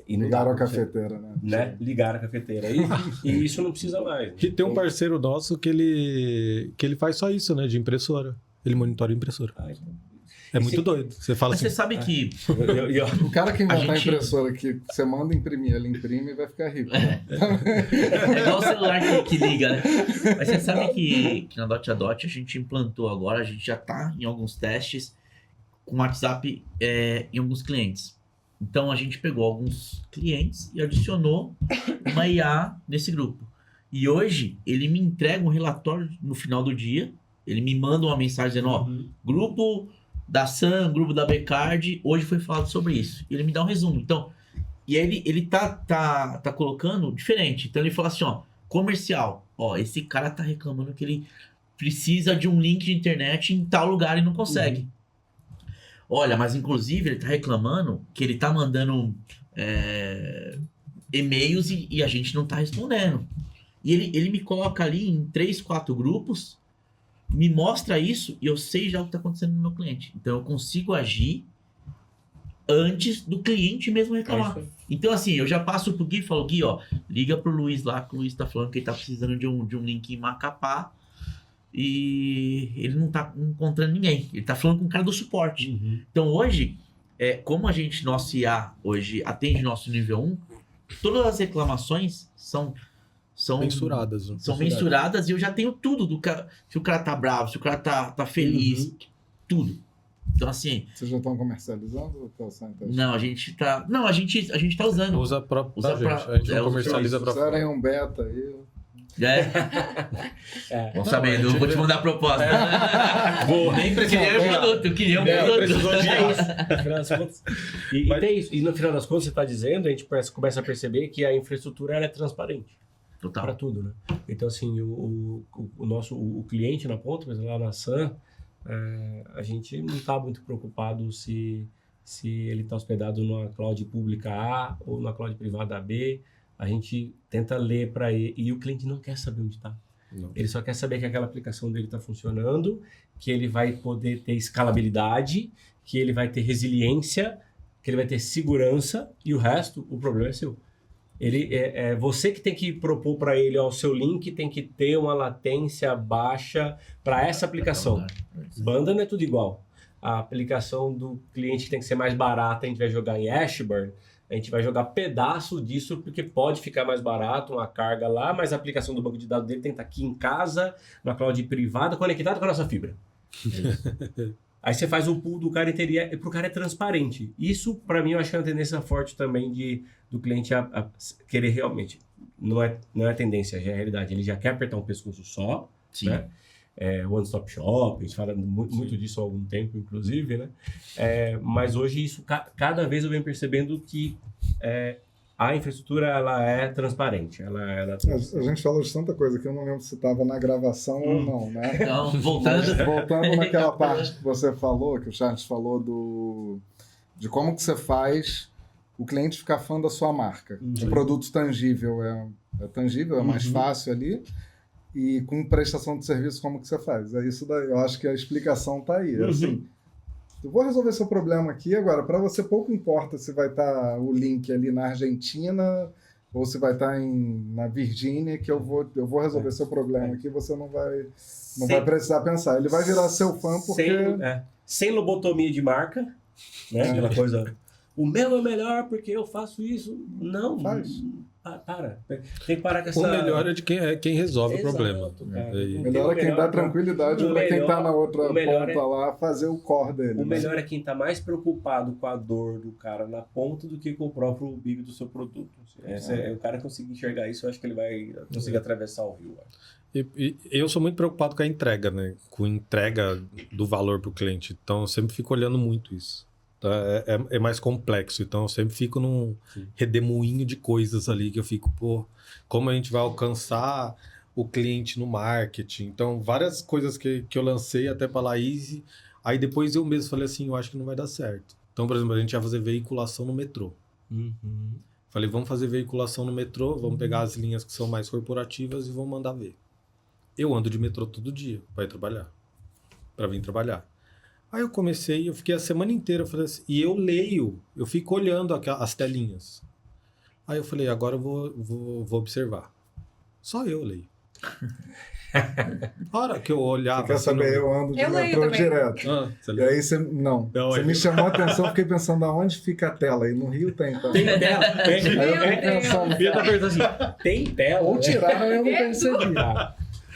E não Ligaram a dá pra você, cafeteira, né? né? Ligaram a cafeteira. E isso não precisa mais. né? E tem um parceiro nosso que ele faz só isso, né? De impressora. Ele monitora a impressora. Ah, então, É muito doido. Você fala Mas assim, você sabe que... O cara que inventar a gente- impressora que você manda imprimir, ele imprime e vai ficar rico. Né? É igual o celular que liga, né? Mas você sabe que na Dot a Dot a gente implantou agora, a gente já tá em alguns testes com WhatsApp em alguns clientes. Então a gente pegou alguns clientes e adicionou uma IA nesse grupo. E hoje ele me entrega um relatório no final do dia, ele me manda uma mensagem dizendo, ó, grupo da Sam, grupo da Becard, hoje foi falado sobre isso. E ele me dá um resumo. Então, e aí ele tá colocando diferente. Então ele fala assim, ó, comercial. Ó, esse cara tá reclamando que ele precisa de um link de internet em tal lugar e não consegue. Olha, mas inclusive ele tá reclamando que ele tá mandando e-mails e a gente não tá respondendo. E ele me coloca ali em 3, 4 grupos, me mostra isso e eu sei já o que tá acontecendo no meu cliente. Então eu consigo agir antes do cliente mesmo reclamar. Então assim, eu já passo pro Gui e falo, Gui, ó, liga pro Luiz lá, que o Luiz tá falando que ele tá precisando de um link em Macapá e ele não tá encontrando ninguém. Ele tá falando com o cara do suporte. Então hoje, como nosso IA hoje atende nosso nível 1, todas as reclamações são mensuradas. são mensuradas e eu já tenho tudo do cara. Se o cara tá bravo, se o cara tá feliz, tudo. Então, assim. Vocês já estão comercializando ou tá só em teste? Não, a gente tá. Não, a gente tá usando. Usa pra Usa gente. pra- A gente é, não usa comercializa pra Fizerem fora. um beta aí. Vamos saber, eu vou te mandar a proposta. Nem Eu queria um produto, eu queria um Precisou produto. disso. No final das contas. E tem isso. E no final das contas, você está dizendo, a gente começa a perceber que a infraestrutura ela é transparente para Total. tudo, né? Então, assim, o cliente na ponta, mas lá na SAM, a gente não está muito preocupado se ele está hospedado numa cloud pública A ou na cloud privada B. A gente tenta ler para ele e o cliente não quer saber onde está. Não. Ele só quer saber que aquela aplicação dele está funcionando, que ele vai poder ter escalabilidade, que ele vai ter resiliência, que ele vai ter segurança e o resto, o problema é seu. Ele é você que tem que propor para ele, ó, o seu link tem que ter uma latência baixa para essa aplicação. Banda não é tudo igual. A aplicação do cliente que tem que ser mais barata, a gente vai jogar em Ashburn, a gente vai jogar pedaço disso porque pode ficar mais barato, uma carga lá, mas a aplicação do banco de dados dele tem que estar aqui em casa, na cloud privada, conectado com a nossa fibra. Aí você faz o pool do cara e pro cara é transparente. Isso, para mim, eu acho que é uma tendência forte também do cliente a querer realmente. Não é tendência, já é realidade. Ele já quer apertar um pescoço só, Sim. né? One Stop Shop, a gente fala muito disso há algum tempo, inclusive, né? Mas hoje isso, cada vez eu venho percebendo que a infraestrutura ela é transparente. A gente falou de tanta coisa que eu não lembro se estava na gravação ou não, né? Então, voltando. Voltando naquela parte que você falou, que o Charles falou de como que você faz o cliente ficar fã da sua marca. O produto tangível é tangível, é mais fácil ali. E com prestação de serviço, como que você faz? É isso daí. Eu acho que a explicação está aí. Assim, eu vou resolver seu problema aqui agora. Para você, pouco importa se vai estar o link ali na Argentina ou se vai estar na Virgínia, que eu vou resolver seu problema aqui. Você não vai precisar pensar. Ele vai virar seu fã porque... Sem lobotomia de marca, né? Aquela coisa... O meu é melhor porque eu faço isso. Não, faz. Para. Tem que parar com essa... O melhor é de quem resolve Exato, o problema. cara. E- O melhor é quem dá tranquilidade para quem está na outra ponta lá fazer o core dele. O melhor é quem está mais preocupado com a dor do cara na ponta do que com o próprio umbigo do seu produto. O cara conseguir enxergar isso, eu acho que ele vai conseguir atravessar o rio. E eu sou muito preocupado com a entrega, né? Com a entrega do valor para o cliente. Então, eu sempre fico olhando muito isso. É mais complexo. Então, eu sempre fico num redemoinho de coisas ali que eu fico, como a gente vai alcançar o cliente no marketing. Então, várias coisas que eu lancei até para a Laís. Aí, depois eu mesmo falei assim, eu acho que não vai dar certo. Então, por exemplo, a gente vai fazer veiculação no metrô. Falei, vamos fazer veiculação no metrô, vamos pegar as linhas que são mais corporativas e vamos mandar ver. Eu ando de metrô todo dia para ir trabalhar. Para vir trabalhar. Aí eu comecei, eu fiquei a semana inteira, eu falei assim, e eu leio, eu fico olhando as telinhas. Aí eu falei, agora eu vou observar. Só eu leio. A hora que eu olhava... Quer assim, saber? Eu ando de Eu leio metrô também. direto. Você E aí você... Não. Você me chamou a atenção, fiquei pensando aonde fica a tela. E no Rio tem também. Tem tela. Aí eu fiquei pensando... Bia tá perguntando assim, tem tela? Ou tiraram, eu não percebi.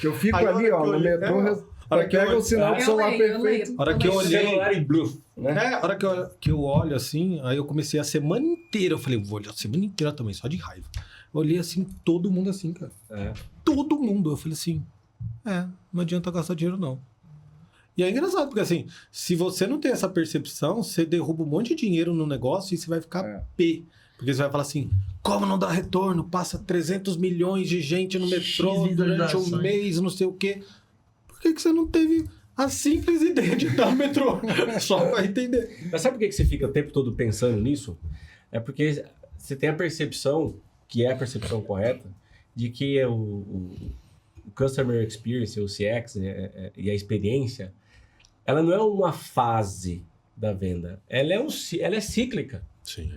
Que eu fico Aí, a ali, hora ó, que eu no olhei- metrô, hora que eu pega o olhei- sinal do Eu celular leio, eu perfeito. leio. A hora que eu olhei... Celular em blue, né? A hora que eu olho assim, aí eu comecei a semana inteira. Eu falei, vou olhar a semana inteira também, só de raiva. Eu olhei assim, todo mundo assim, cara. É. Todo mundo. Eu falei assim, não adianta gastar dinheiro não. E é engraçado, porque assim, se você não tem essa percepção, você derruba um monte de dinheiro no negócio e você vai ficar pé. Porque você vai falar assim, como não dá retorno? Passa 300 milhões de gente no metrô X durante um visualizações. mês, não sei o quê. Por que você não teve a simples ideia de dar no metrô? Só pra entender. Mas sabe por que você fica o tempo todo pensando nisso? É porque você tem a percepção, que é a percepção correta, de que o Customer Experience, o CX, e a experiência, ela não é uma fase da venda. Ela é cíclica. Sim.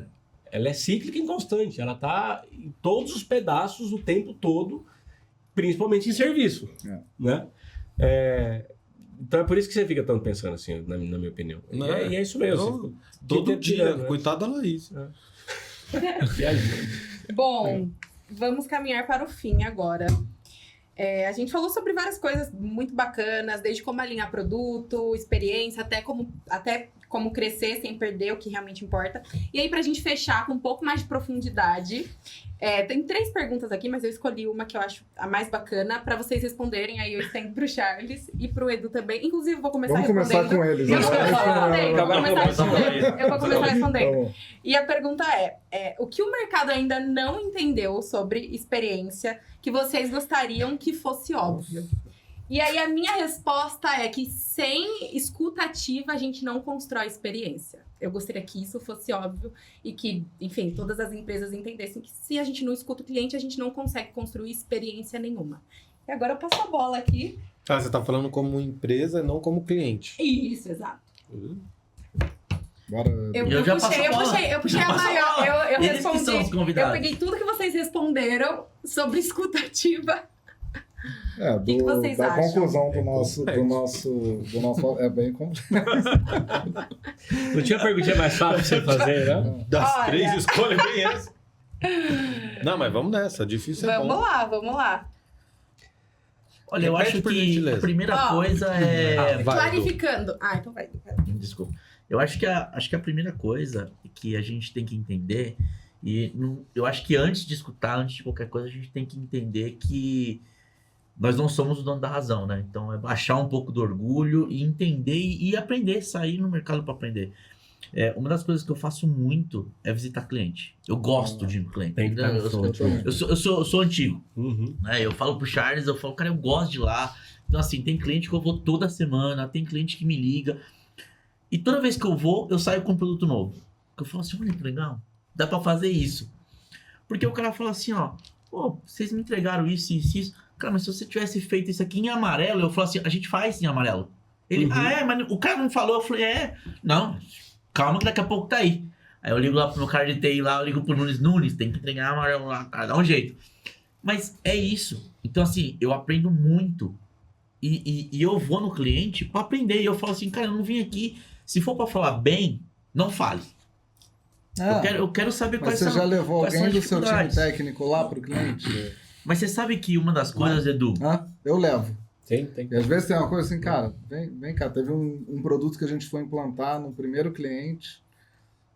Ela é cíclica e inconstante. Ela está em todos os pedaços o tempo todo, principalmente em serviço. Né? Então é por isso que você fica tanto pensando assim, na minha opinião. Não, E é isso mesmo. Todo dia. Né? Coitada da Laís. Bom, vamos caminhar para o fim agora. A gente falou sobre várias coisas muito bacanas, desde como alinhar produto, experiência, até como crescer sem perder o que realmente importa. E aí, pra gente fechar com um pouco mais de profundidade, tem 3 perguntas aqui, mas eu escolhi uma que eu acho a mais bacana pra vocês responderem. Aí eu estendo pro Charles e pro Edu também. Inclusive, eu vou começar Vamos respondendo. começar com eles. Eu Agora. vou começar respondendo. Tá bom. E a pergunta é: o que o mercado ainda não entendeu sobre experiência que vocês gostariam que fosse óbvio? E aí a minha resposta é que sem escuta ativa a gente não constrói experiência. Eu gostaria que isso fosse óbvio e que, enfim, todas as empresas entendessem que se a gente não escuta o cliente, a gente não consegue construir experiência nenhuma. E agora eu passo a bola aqui. Você tá falando como empresa, não como cliente. Isso, exato. Bora. Eu já passo a bola. eu puxei Já a passo a maior. bola. Eu Eles que são os respondi. Eu convidados. peguei tudo que vocês responderam sobre escuta ativa. que vocês da acham? conclusão do nosso é bem complexo. Não tinha perguntinha mais fácil pra você fazer, né? Das Olha. 3 escolhas, bem essa. Não, mas vamos nessa. Difícil é bom. Vamos lá. Olha, eu Repete, acho por que gentileza. a primeira Ó. coisa é... Vai, Clarificando. Então vai. Desculpa. Eu acho que a primeira coisa que a gente tem que entender, eu acho que antes de escutar, antes de qualquer coisa, a gente tem que entender que nós não somos o dono da razão, né? Então é baixar um pouco do orgulho e entender e aprender, sair no mercado para aprender. Uma das coisas que eu faço muito é visitar cliente. Eu gosto de ir no cliente. Tem que estar no front. Eu sou antigo. Uhum. Né? Eu falo pro Charles, cara, eu gosto de ir lá. Então, assim, tem cliente que eu vou toda semana, tem cliente que me liga. E toda vez que eu vou, eu saio com um produto novo. Eu falo assim, olha que legal, dá pra fazer isso. Porque o cara fala assim, pô, vocês me entregaram isso, isso, isso. Cara, mas se você tivesse feito isso aqui em amarelo, eu falo assim, a gente faz em amarelo. Ele, mas o cara não falou. Eu falei, não, calma que daqui a pouco tá aí. Aí eu ligo lá pro meu cara de TI lá, eu ligo pro Nunes, tem que entregar amarelo lá, cara, dá um jeito. Mas é isso. Então, assim, eu aprendo muito. E eu vou no cliente pra aprender. E eu falo assim, cara, eu não vim aqui. Se for pra falar bem, não fale. Eu quero saber Mas quais você são. já levou quais são alguém as do seu time dificuldades. técnico lá pro cliente? Mas você sabe que uma das coisas, Edu... Eu levo. Tem. E às vezes tem uma coisa assim, cara, vem cá, teve um produto que a gente foi implantar no primeiro cliente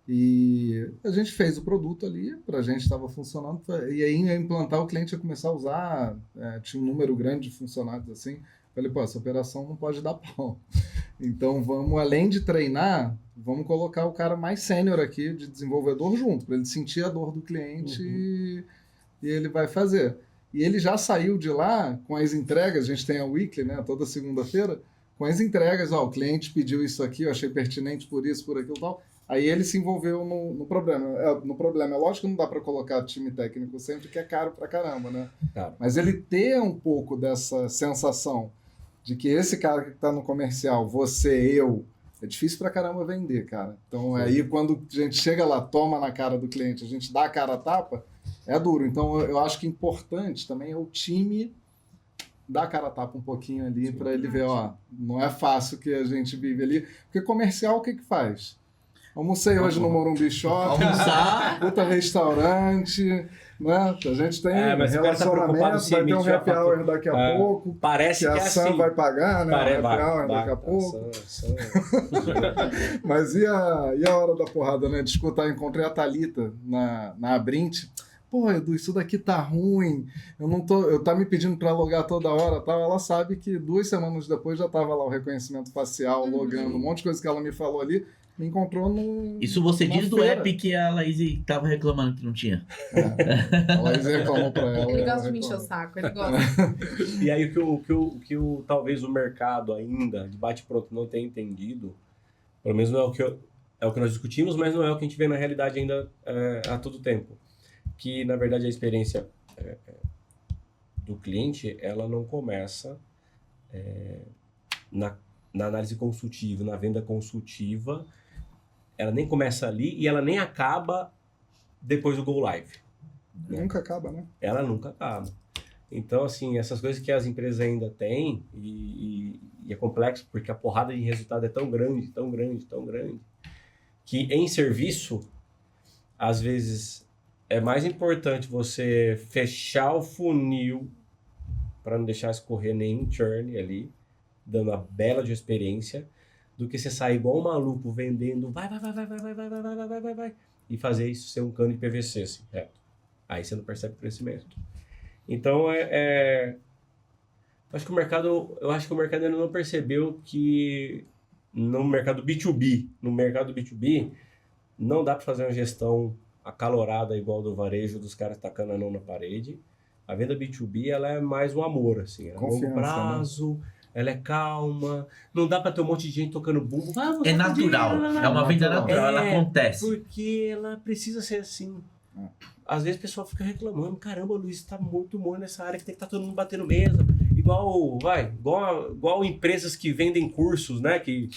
e a gente fez o produto ali, pra gente estava funcionando, e aí ia implantar, o cliente ia começar a usar, tinha um número grande de funcionários assim, falei, pô, essa operação não pode dar pau. Então vamos, além de treinar, vamos colocar o cara mais sênior aqui, de desenvolvedor junto, para ele sentir a dor do cliente e ele vai fazer. E ele já saiu de lá com as entregas, a gente tem a weekly, né, toda segunda-feira, com as entregas, o cliente pediu isso aqui, eu achei pertinente por isso, por aquilo e tal. Aí ele se envolveu no problema. É lógico que não dá para colocar time técnico sempre, que é caro pra caramba, né? Claro. Mas ele ter um pouco dessa sensação de que esse cara que tá no comercial, eu, é difícil pra caramba vender, cara. Então aí quando a gente chega lá, toma na cara do cliente, a gente dá a cara a tapa, é duro. Então eu acho que importante também é o time dá a cara a tapa um pouquinho ali para ele ver, ó, não é fácil que a gente vive ali. Porque comercial, o que faz? Almocei hoje no Morumbi Shopping, Almoçar. puta restaurante, né? A gente tem mas o cara tá preocupado relacionamento, se vai ter um emitir a happy hour daqui a pouco, Parece que que a é Sam assim. vai pagar, né? O happy hour daqui a pouco. Mas e a hora da porrada, né? De escutar, encontrei a Thalita na Abrint. Pô, Edu, isso daqui tá ruim. Eu tá me pedindo para logar toda hora, tal. Ela sabe que 2 semanas depois já tava lá o reconhecimento facial, logando, um monte de coisa que ela me falou ali. Me encontrou no. Isso você diz do feira. app que a Laís tava reclamando que não tinha. A Laís reclamou pra ela. Ele ela gosta de me encher o reclamou. saco, ele gosta. E aí talvez o mercado ainda, de bate-pronto, não tenha entendido, pelo menos não é o que nós discutimos, mas não é o que a gente vê na realidade ainda a todo tempo. Que, na verdade, a experiência do cliente, ela não começa na análise consultiva, na venda consultiva, ela nem começa ali e ela nem acaba depois do Go Live. Nunca acaba, né? Ela nunca acaba. Então, assim, essas coisas que as empresas ainda têm, e é complexo porque a porrada de resultado é tão grande, tão grande, tão grande, que em serviço, às vezes, é mais importante você fechar o funil para não deixar escorrer nenhum churn ali, dando uma bela de experiência, do que você sair igual um maluco vendendo, vai, e fazer isso ser um cano de PVC, assim, reto. Aí você não percebe o crescimento. Então, eu acho que o mercado ainda não percebeu que no mercado B2B, não dá para fazer uma gestão acalorada igual do varejo, dos caras tacando a mão na parede. A venda B2B, ela é mais um amor, assim, é longo prazo, né? Ela é calma, não dá para ter um monte de gente tocando bumbo. É natural, é uma venda natural, ela acontece. Porque ela precisa ser assim. Às vezes o pessoal fica reclamando, caramba, o Luiz tá muito morno nessa área que tem que estar todo mundo batendo mesa. Igual empresas que vendem cursos, né? Que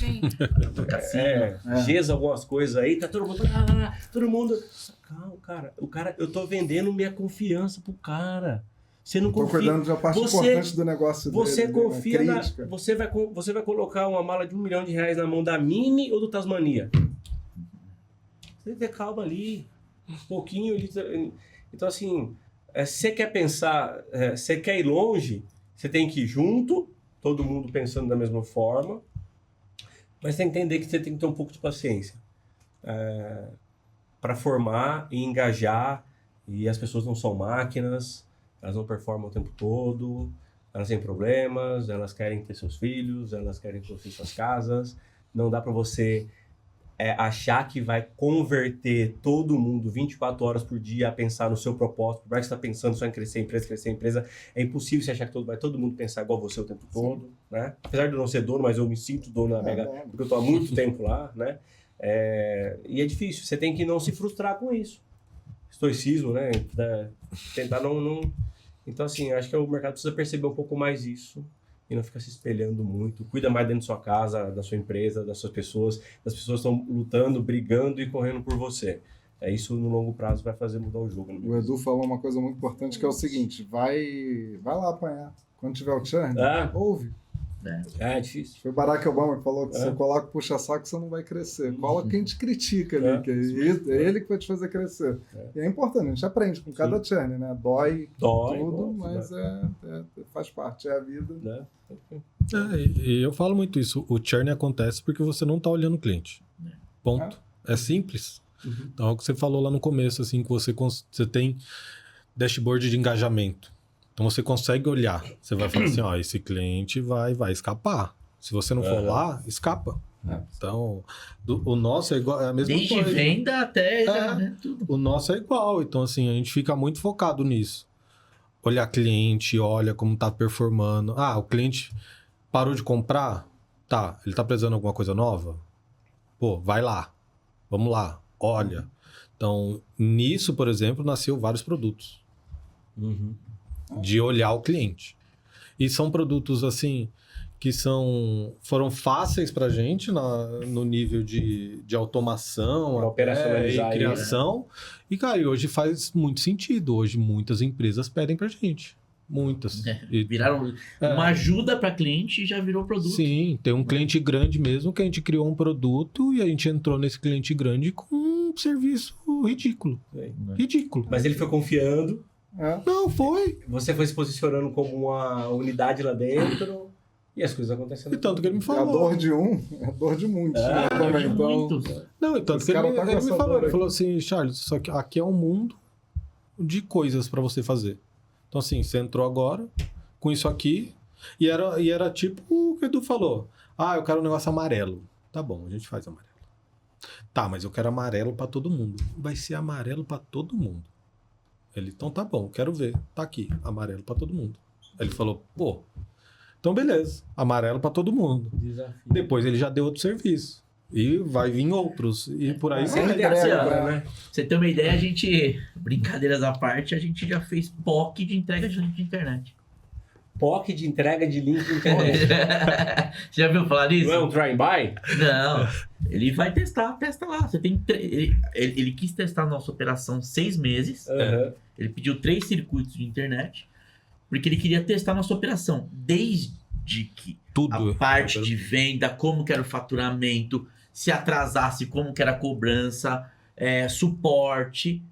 gesa algumas coisas aí, tá todo mundo. Calma, cara, eu tô vendendo minha confiança pro cara. Você não confia. Tô cuidando da parte importante do negócio dele. Você confia na crítica. Você vai colocar uma mala de R$1 milhão na mão da Mini ou do Tasmania? Você tem calma ali, um pouquinho. Então, assim, você quer pensar, você quer ir longe, você tem que ir junto, todo mundo pensando da mesma forma, mas tem que entender que você tem que ter um pouco de paciência para formar e engajar, e as pessoas não são máquinas. Elas não performam o tempo todo, elas têm problemas, elas querem ter seus filhos, elas querem construir suas casas. Não dá para você achar que vai converter todo mundo 24 horas por dia a pensar no seu propósito. Por mais que você está pensando só em crescer a empresa, é impossível você achar que vai todo mundo pensar igual você o tempo todo, né? Apesar de eu não ser dono, mas eu me sinto dono da Mega, porque eu estou há muito tempo lá, né? E é difícil, você tem que não se frustrar com isso. Estoicismo, né? Tentar não... Então, assim, acho que o mercado precisa perceber um pouco mais isso e não ficar se espelhando muito. Cuida mais dentro da sua casa, da sua empresa, das suas pessoas. Das pessoas que estão lutando, brigando e correndo por você. Isso, no longo prazo, vai fazer mudar o jogo. O Edu falou uma coisa muito importante, que é o seguinte, vai lá apanhar. Quando tiver o churn, ouve. É difícil. Foi o Barack Obama que falou que você coloca o puxa-saco, você não vai crescer. Cola quem te critica ali, que é ele que vai te fazer crescer. E é importante, a gente aprende com cada churn, né? Dói tudo, mas faz parte, é a vida. E eu falo muito isso, o churn acontece porque você não está olhando o cliente. Ponto. É simples. Então, é o que você falou lá no começo, assim, que você tem dashboard de engajamento. Então você consegue olhar, você vai falar assim, esse cliente vai escapar. Se você não for lá, escapa. Então, o nosso é igual, é a mesma coisa. Desde venda até tudo. O nosso é igual, então assim, a gente fica muito focado nisso. Olhar cliente, olha como tá performando. O cliente parou de comprar? Tá, ele tá precisando de alguma coisa nova? Pô, vai lá, vamos lá, olha. Então, nisso, por exemplo, nasceu vários produtos. De olhar o cliente. E são produtos, assim, que foram fáceis pra gente no nível de automação operacionalizar e criação. E, cara, hoje faz muito sentido. Hoje muitas empresas pedem pra gente. Muitas. E- Viraram uma ajuda para cliente e já virou produto. Sim, tem um cliente grande mesmo que a gente criou um produto e a gente entrou nesse cliente grande com um serviço ridículo. Ridículo. Mas ele foi confiando, É. Não, foi. você foi se posicionando como uma unidade lá dentro e as coisas acontecendo. E tanto que ele me A falou. dor de um é a dor de muitos. né, também. Então, Muitos. Não, e tanto Esse que ele, cara tá com ele me essa falou. dor Ele aí. falou assim, Charles, só que aqui é um mundo de coisas pra você fazer. Então, assim, você entrou agora com isso aqui e era tipo o que o Edu falou. Ah, eu quero um negócio amarelo. Tá bom, a gente faz amarelo. Tá, mas eu quero amarelo pra todo mundo. Vai ser amarelo pra todo mundo. Ele, então tá bom, quero ver. Tá aqui, amarelo pra todo mundo. Ele falou, pô, então beleza, amarelo pra todo mundo. Desafio. Depois ele já deu outro serviço. E vai vir outros. E por aí Você vai. tem- assim, ó, né? pra você ter uma ideia, a gente, brincadeiras à parte, a gente já fez POC de entrega de link de internet. POC de entrega de link de internet. Você já viu falar nisso? Não é um try and buy? Não. Ele vai testar, testa lá. Você tem ele quis testar a nossa operação 6 meses. Aham. Ele pediu 3 circuitos de internet, porque ele queria testar a nossa operação. Desde que Tudo. a parte de venda, como que era o faturamento, se atrasasse, como que era a cobrança, suporte,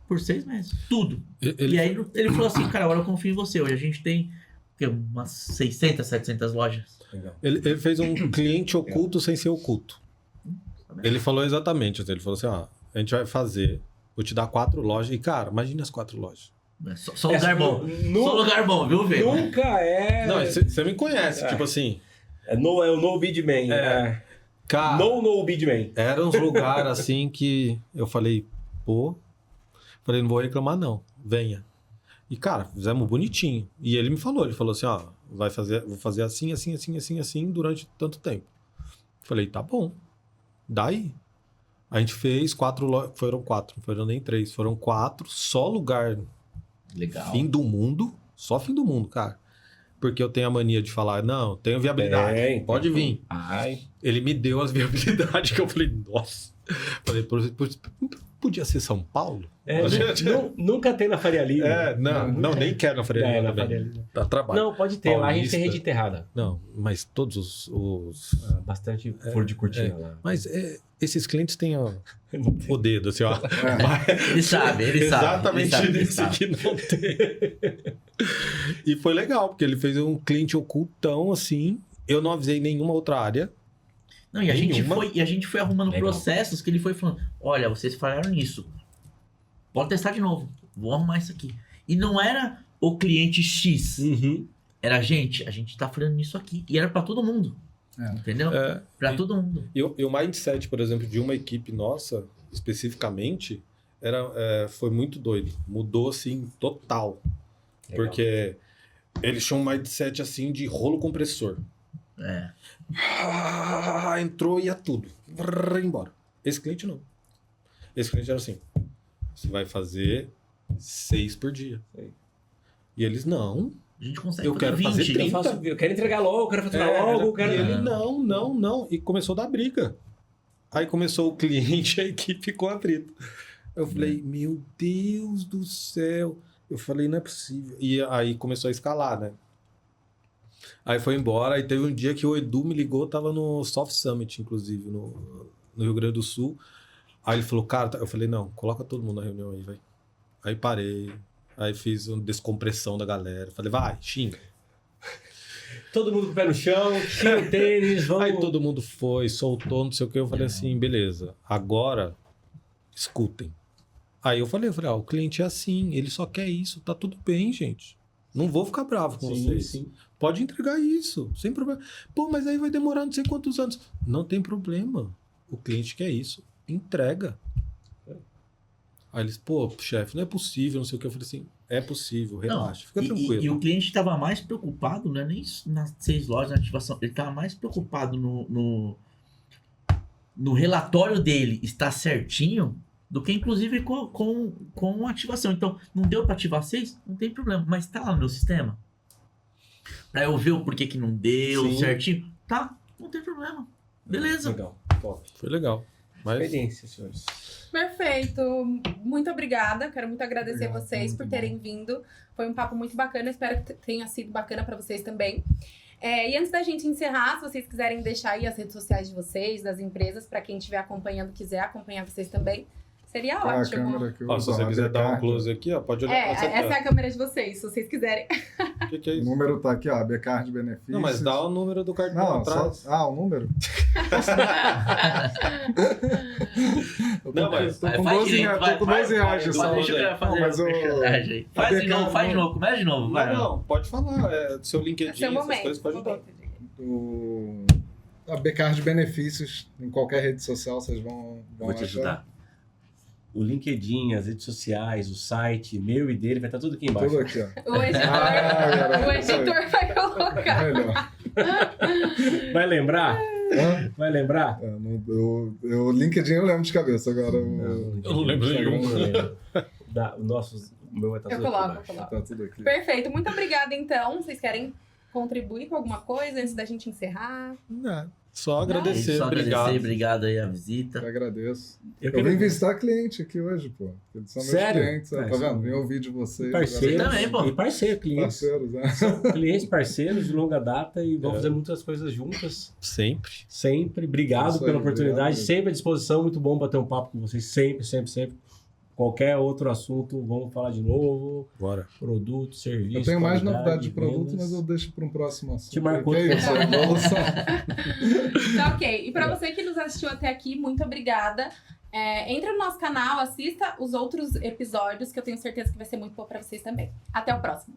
por 6 meses. Tudo. Ele- E aí ele falou assim, cara, agora eu confio em você. Hoje a gente tem o quê? Umas 600, 700 lojas. Legal. Ele fez um cliente oculto sem ser oculto. Ele falou exatamente. Ele falou assim: ó, a gente vai fazer, vou te dar 4 lojas. E, cara, imagina as 4 lojas. Só lugar bom. Só lugar bom, viu, velho? Nunca é. Não, você me conhece, tipo assim. É o no bid man. É. Cara, No bid man. eram uns lugares assim que eu falei, pô. Falei, não vou reclamar, não. Venha. E, cara, fizemos bonitinho. E ele me falou, assim, ó, vou fazer assim, assim, assim, assim, assim, durante tanto tempo. Falei, tá bom. Daí. A gente fez 4 lojas. Foram 4, não foram nem 3. Foram 4, só lugar Legal. fim do mundo. Só fim do mundo, cara. Porque eu tenho a mania de falar, não, tenho viabilidade. Pode vir. Ai. Ele me deu as viabilidades que eu falei, nossa. Falei, podia ser São Paulo? Nunca tem na Faria Lima. Não, nem quero na Faria Lima na também. Faria Lima. Dá trabalho. Não, pode ter. Lá a gente tem Paulista. rede enterrada. Não, mas todos os... Bastante furo de cortina lá. Mas esses clientes têm o dedo, assim, ó. Ele sabe, ele sabe. Exatamente ele nesse sabe. que não tem. E foi legal, porque ele fez um cliente ocultão, assim. Eu não avisei nenhuma outra área. Não, e a Nenhuma. gente foi arrumando Legal. processos que ele foi falando, olha, vocês falharam nisso. Pode testar de novo. Vou arrumar isso aqui. E não era o cliente X. Uhum. Era, a gente tá falhando nisso aqui. E era pra todo mundo. É. Entendeu? É, Pra todo mundo. e o mindset, por exemplo, de uma equipe nossa, especificamente, foi muito doido. Mudou, assim, total. Legal. Porque eles tinham um mindset, assim, de rolo compressor. Entrou e ia tudo. Vrr, embora. Esse cliente não. Esse cliente era assim, você vai fazer 6 por dia. E eles, não. A gente consegue Eu quero fazer 20. 30. Eu quero entregar logo, eu quero faturar logo, eu quero... E ele, não. E começou a dar briga. Aí começou o cliente, a equipe ficou atrito. Eu falei, meu Deus do céu. Eu falei, não é possível. E aí começou a escalar, né? Aí foi embora. Aí teve um dia que o Edu me ligou, tava no Soft Summit, inclusive, no Rio Grande do Sul. Aí ele falou, cara, eu falei, não, coloca todo mundo na reunião aí, vai. Aí parei. Aí fiz uma descompressão da galera. Falei, vai, xinga. Todo mundo com o pé no chão, tira o tênis, vamos... Aí todo mundo foi, soltou, não sei o que. Eu falei assim, beleza, agora escutem. Aí eu falei, o cliente é assim, ele só quer isso, tá tudo bem, gente. Não vou ficar bravo com vocês. Sim. Pode entregar isso, sem problema. Pô, mas aí vai demorar não sei quantos anos. Não tem problema. O cliente quer isso. Entrega. Aí eles, pô, chefe, não é possível, não sei o que. Eu falei assim, é possível, relaxa, fica tranquilo. E o cliente estava mais preocupado, não é nem nas 6 lojas na ativação, ele estava mais preocupado no relatório dele estar certinho do que inclusive com a ativação. Então, não deu para ativar 6? Não tem problema, mas está lá no meu sistema. Para eu ver o porquê que não deu Sim. certinho. Tá, não tem problema. Beleza. Legal, top. Foi legal. Mas Experiência, senhores. Perfeito. Muito obrigada. Quero muito agradecer Obrigado, vocês muito por bom. terem vindo. Foi um papo muito bacana. Espero que tenha sido bacana para vocês também. E antes da gente encerrar, se vocês quiserem deixar aí as redes sociais de vocês, das empresas, para quem estiver acompanhando, quiser acompanhar vocês também, seria Qual é a ótimo. câmera que eu ó, se uso? você A quiser dar um Becard. close aqui, ó, pode olhar pra você. Essa é a câmera de vocês, se vocês quiserem. O que é O isso? número tá aqui, ó, Becard Benefícios. Não, mas dá o número do cartão Não, atrás. só... o número? Eu tô Não, com- mas- tô com Faz 12 direito, reais, tô com 12 reais de vai, saldo. Deixa o cara fazer Não, mas a eu- personagem aí. a Faz de Becard novo, faz de não- novo. Começa de novo, vai. Não, pode falar. Seu LinkedIn, Seu essas momento. coisas pode dar. A Becard Benefícios, em qualquer rede social, vocês vão Vou te achar. ajudar. O LinkedIn, as redes sociais, o site, meu e dele, vai estar tudo aqui embaixo. Tudo aqui, ó. O editor, garoto, o editor vai colocar. Melhor. Vai lembrar? Hã? Vai lembrar? O LinkedIn eu lembro de cabeça, agora Eu não lembro Instagram, nenhum. Não lembro. O meu vai estar Eu tudo aqui coloco, eu embaixo. coloco. Tá tudo aqui. Perfeito, muito obrigada então. Vocês querem contribuir com alguma coisa antes da gente encerrar? Não, só agradecer, Só obrigado. agradecer, obrigado aí a visita. Eu agradeço. Eu Eu quero vim visitar cliente aqui hoje, pô. Eles são meus Sério? clientes, ó, É, tá são- vendo? Vim ouvir de vocês. parceiros. Você também, pô. E parceiro, clientes. Parceiros, né? Clientes, parceiros de longa data e vamos É. fazer muitas coisas juntas. Sempre. Sempre. Obrigado Isso aí, pela oportunidade. obrigado. Sempre à disposição. Muito bom bater um papo com vocês. Sempre, sempre, sempre. Qualquer outro assunto, vamos falar de novo. Bora. Produto, serviço. Eu tenho mais qualidade, novidade de produto, vendas. mas eu deixo para um próximo assunto. Te marcou. Que é isso, a evolução. Tá ok. E pra você que nos assistiu até aqui, muito obrigada. Entre no nosso canal, assista os outros episódios, que eu tenho certeza que vai ser muito bom pra vocês também. Até o próximo.